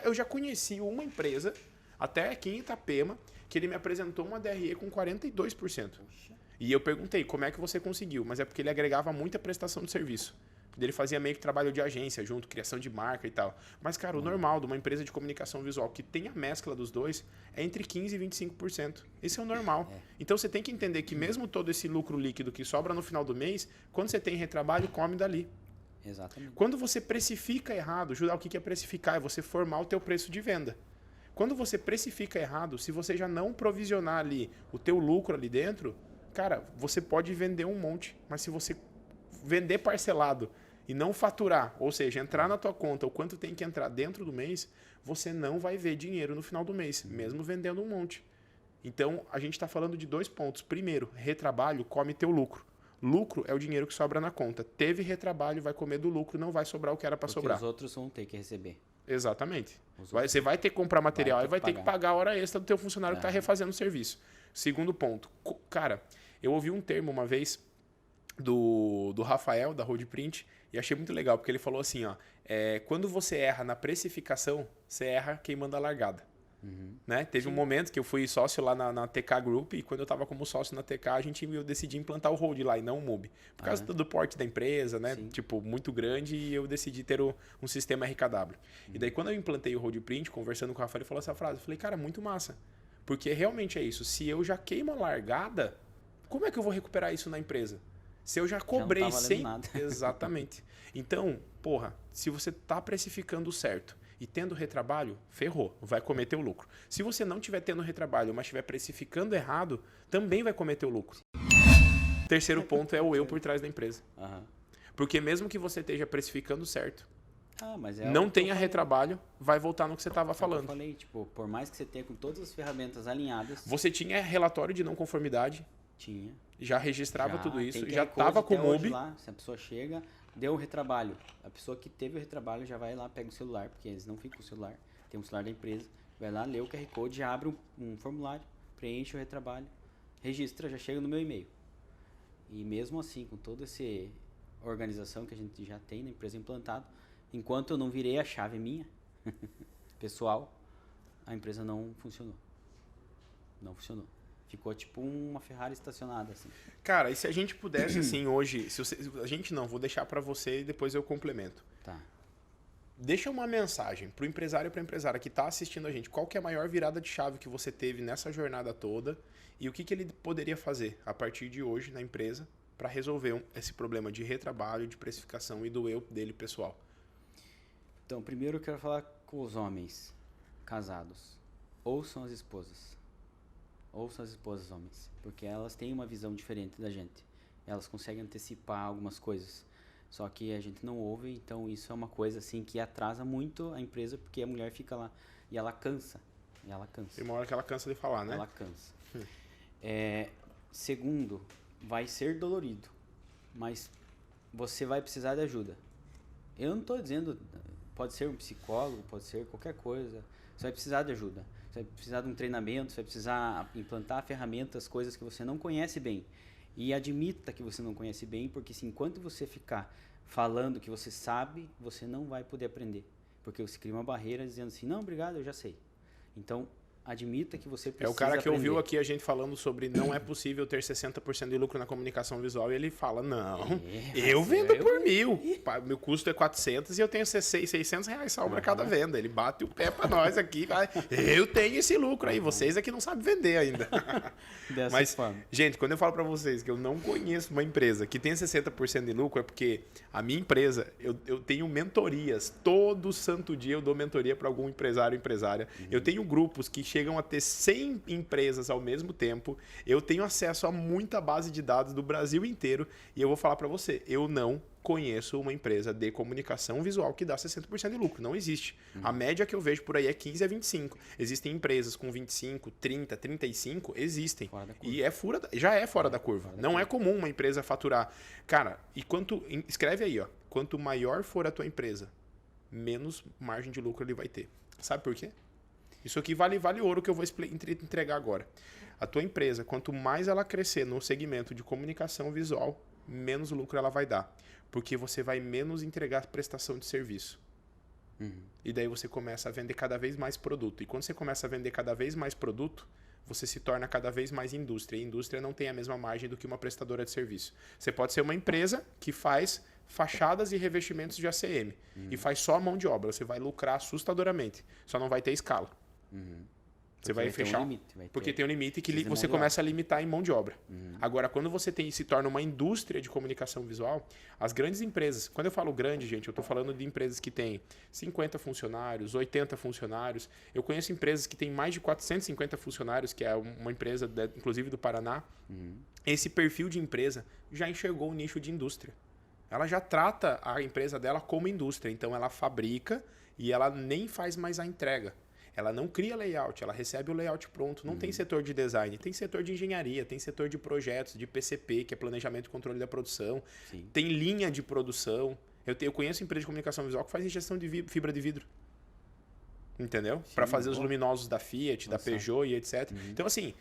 Eu já conheci uma empresa, até aqui em Itapema, que ele me apresentou uma DRE com 42%. E eu perguntei, como é que você conseguiu? Mas é porque ele agregava muita prestação de serviço. Ele fazia meio que trabalho de agência junto, criação de marca e tal. Mas, cara, o normal de uma empresa de comunicação visual que tem a mescla dos dois é entre 15% e 25%. Esse é o normal. Então, você tem que entender que mesmo todo esse lucro líquido que sobra no final do mês, quando você tem retrabalho, come dali. Exatamente. Quando você precifica errado, Judá, o que é precificar? É você formar o teu preço de venda. Quando você precifica errado, se você já não provisionar ali o teu lucro ali dentro, cara, você pode vender um monte, mas se você vender parcelado e não faturar, ou seja, entrar na tua conta o quanto tem que entrar dentro do mês, você não vai ver dinheiro no final do mês, mesmo vendendo um monte. Então, a gente está falando de 2 pontos. Primeiro, retrabalho come teu lucro. Lucro é o dinheiro que sobra na conta. Teve retrabalho, vai comer do lucro, não vai sobrar o que era para sobrar. Os outros vão ter que receber. Exatamente. Você vai ter que comprar material e vai ter que pagar a hora extra do teu funcionário que está refazendo o serviço. Segundo ponto. Cara, eu ouvi um termo uma vez do Rafael, da Road Print, e achei muito legal, porque ele falou assim, ó, quando você erra na precificação, você erra queimando a largada. Né? Teve um momento que eu fui sócio lá na TK Group, e quando eu estava como sócio na TK, eu decidi implantar o Road lá e não o MUBI. Por causa do porte da empresa, né? Tipo, muito grande, e eu decidi ter um sistema RKW. E daí, quando eu implantei o Road Print, conversando com o Rafael, ele falou essa frase. Eu falei, cara, muito massa. Porque realmente é isso. Se eu já queimo a largada, como é que eu vou recuperar isso na empresa? Se eu já cobrei já não tá valendo nada. Exatamente. Então, porra, se você tá precificando certo e tendo retrabalho, ferrou, vai cometer o lucro. Se você não estiver tendo retrabalho, mas estiver precificando errado, também vai cometer o lucro. Terceiro ponto é o eu por trás da empresa. Porque mesmo que você esteja precificando certo, não tenha retrabalho, vai voltar no que você estava falando. Eu falei, tipo, por mais que você tenha com todas as ferramentas alinhadas... Você tinha relatório de não conformidade? Tinha. Já registrava tudo isso, já estava estava com o MUBI. Se a pessoa chega, deu o retrabalho. A pessoa que teve o retrabalho já vai lá, pega o celular, porque eles não ficam com o celular. Tem um celular da empresa. Vai lá, lê o QR Code, já abre um formulário, preenche o retrabalho, registra, já chega no meu e-mail. E mesmo assim, com toda essa organização que a gente já tem na empresa implantado, enquanto eu não virei a chave minha, pessoal, a empresa não funcionou. Não funcionou. Ficou tipo uma Ferrari estacionada, assim. Cara, e se a gente pudesse, assim, hoje... a gente não, vou deixar para você e depois eu complemento. Tá. Deixa uma mensagem pro empresário e pra empresária que tá assistindo a gente. Qual que é a maior virada de chave que você teve nessa jornada toda e o que ele poderia fazer a partir de hoje na empresa para resolver esse problema de retrabalho, de precificação e do eu dele pessoal? Então, primeiro eu quero falar com os homens casados. Ouçam as esposas. Ouçam as esposas homens, porque elas têm uma visão diferente da gente. Elas conseguem antecipar algumas coisas. Só que a gente não ouve, então isso é uma coisa assim que atrasa muito a empresa, porque a mulher fica lá e ela cansa. Tem uma hora que ela cansa de falar, né? Ela cansa. Segundo, vai ser dolorido, mas você vai precisar de ajuda. Eu não estou dizendo, pode ser um psicólogo, pode ser qualquer coisa. Você vai precisar de ajuda. Você vai precisar de um treinamento, você vai precisar implantar ferramentas, coisas que você não conhece bem. E admita que você não conhece bem, porque se enquanto você ficar falando que você sabe, você não vai poder aprender. Porque você cria uma barreira dizendo assim, não, obrigado, eu já sei. Então, admita que você precisa É o cara que aprender. ouviu aqui a gente falando sobre não é possível ter 60% de lucro na comunicação visual e ele fala, não, eu vendo por 1.000, meu custo é 400 e eu tenho 600 reais salva cada venda. Ele bate o pé pra nós aqui, vai, eu tenho esse lucro aí, vocês aqui não sabem vender ainda. Mas, forma. gente, quando eu falo pra vocês que eu não conheço uma empresa que tem 60% de lucro, é porque a minha empresa, eu tenho mentorias, todo santo dia eu dou mentoria para algum empresário ou empresária. Eu tenho grupos que chegam a ter 100 empresas ao mesmo tempo. Eu tenho acesso a muita base de dados do Brasil inteiro e eu vou falar para você, eu não conheço uma empresa de comunicação visual que dá 60% de lucro. Não existe. A média que eu vejo por aí é 15 a 25. Existem empresas com 25, 30, 35, existem. E já é fora da curva. Não é comum uma empresa faturar. Cara, e escreve aí, ó, quanto maior for a tua empresa, menos margem de lucro ele vai ter. Sabe por quê? Isso aqui vale ouro que eu vou entregar agora. A tua empresa, quanto mais ela crescer no segmento de comunicação visual, menos lucro ela vai dar. Porque você vai menos entregar prestação de serviço. E daí você começa a vender cada vez mais produto. E quando você começa a vender cada vez mais produto, você se torna cada vez mais indústria. E a indústria não tem a mesma margem do que uma prestadora de serviço. Você pode ser uma empresa que faz fachadas e revestimentos de ACM. E faz só a mão de obra. Você vai lucrar assustadoramente. Só não vai ter escala. Você vai fechar. Porque tem um limite que você começa a limitar em mão de obra. Agora, quando você se torna uma indústria de comunicação visual, as grandes empresas, quando eu falo grande, gente, eu estou falando de empresas que têm 50 funcionários, 80 funcionários. Eu conheço empresas que têm mais de 450 funcionários, que é uma empresa, inclusive do Paraná. Esse perfil de empresa já enxergou o nicho de indústria. Ela já trata a empresa dela como indústria. Então, ela fabrica e ela nem faz mais a entrega. Ela não cria layout, ela recebe o layout pronto. Não tem setor de design, tem setor de engenharia, tem setor de projetos, de PCP, que é planejamento e controle da produção. Sim. Tem linha de produção. Eu conheço empresa de comunicação visual que faz injeção de fibra de vidro. Entendeu? Para fazer os luminosos da Fiat, da Peugeot e etc. Então, assim,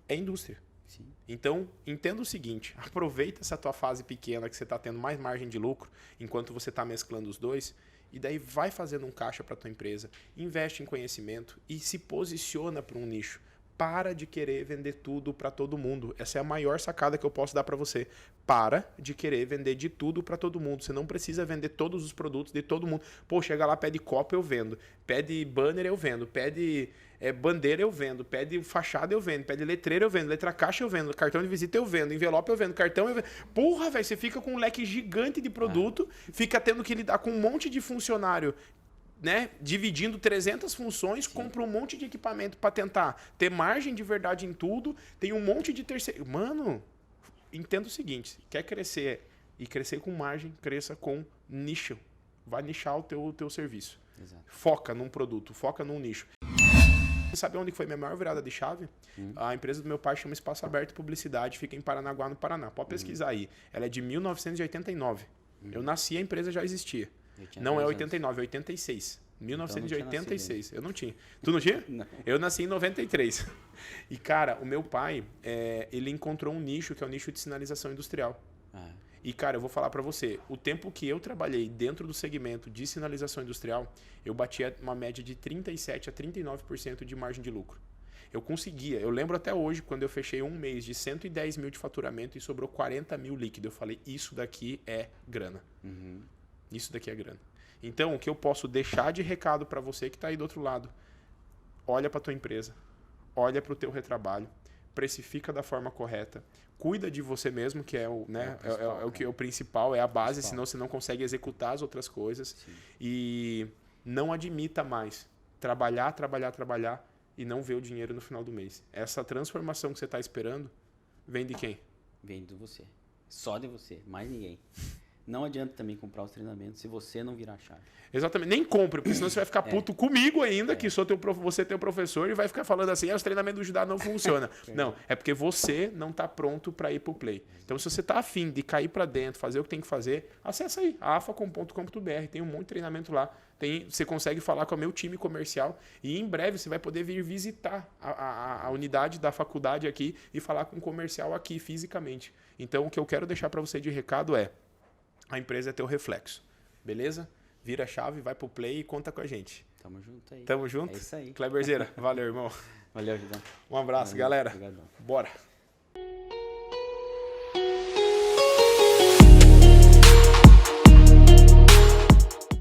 é indústria. Sim. Então, entenda o seguinte, aproveita essa tua fase pequena que você está tendo mais margem de lucro, enquanto você está mesclando os dois, e daí vai fazendo um caixa para tua empresa, investe em conhecimento e se posiciona para um nicho. Para de querer vender tudo para todo mundo. Essa é a maior sacada que eu posso dar para você. Para de querer vender de tudo para todo mundo. Você não precisa vender todos os produtos de todo mundo. Pô, chega lá, pede copo, eu vendo. Pede banner, eu vendo. Pede bandeira, eu vendo. Pede fachada, eu vendo. Pede letreira, eu vendo. Letra caixa, eu vendo. Cartão de visita, eu vendo. Envelope, eu vendo. Cartão, eu vendo. Porra, velho, você fica com um leque gigante de produto, fica tendo que lidar com um monte de funcionário, né, dividindo 300 funções, compra um monte de equipamento para tentar ter margem de verdade em tudo, tem um monte de terceiro. Mano, entenda o seguinte, quer crescer e crescer com margem, cresça com nicho. Vai nichar o teu serviço. Exato. Foca num produto, foca num nicho. Sabe onde foi minha maior virada de chave? A empresa do meu pai chama Espaço Aberto Publicidade, fica em Paranaguá, no Paraná. Pode pesquisar aí. Ela é de 1989. Eu nasci, a empresa já existia. Não é 89, é 86. 1986. Eu não tinha. Tu não tinha? Não. Eu nasci em 93. E, cara, o meu pai, ele encontrou um nicho que é o nicho de sinalização industrial. E, cara, eu vou falar pra você, o tempo que eu trabalhei dentro do segmento de sinalização industrial, eu batia uma média de 37% a 39% de margem de lucro. Eu conseguia, eu lembro até hoje, quando eu fechei um mês de 110 mil de faturamento e sobrou 40 mil líquido, eu falei, isso daqui é grana. Isso daqui é grana. Então, o que eu posso deixar de recado pra você que tá aí do outro lado, olha pra tua empresa, olha pro teu retrabalho, precifica da forma correta, cuida de você mesmo, que é o, né, o que é o principal, é a base, senão você não consegue executar as outras coisas. Sim. E não admita mais trabalhar e não ver o dinheiro no final do mês. Essa transformação que você está esperando vem de quem? Vem de você. Só de você, mais ninguém. Não adianta também comprar os treinamentos se você não virar a chave. Exatamente. Nem compre, porque senão você vai ficar puto comigo ainda, que você é teu professor, e vai ficar falando assim, os treinamentos do Judá não funcionam. Não, é porque você não está pronto para ir para o play. Então, se você está afim de cair para dentro, fazer o que tem que fazer, acessa aí, afacom.com.br. Tem um monte de treinamento lá. Você consegue falar com o meu time comercial e em breve você vai poder vir visitar a unidade da faculdade aqui e falar com o comercial aqui fisicamente. Então, o que eu quero deixar para você de recado é: a empresa é teu reflexo, beleza? Vira a chave, vai pro play e conta com a gente. Tamo junto aí. Tamo junto? É isso aí. Kleberzeira, valeu, irmão. Valeu, Judá. Um abraço, galera. Obrigadão. Bora.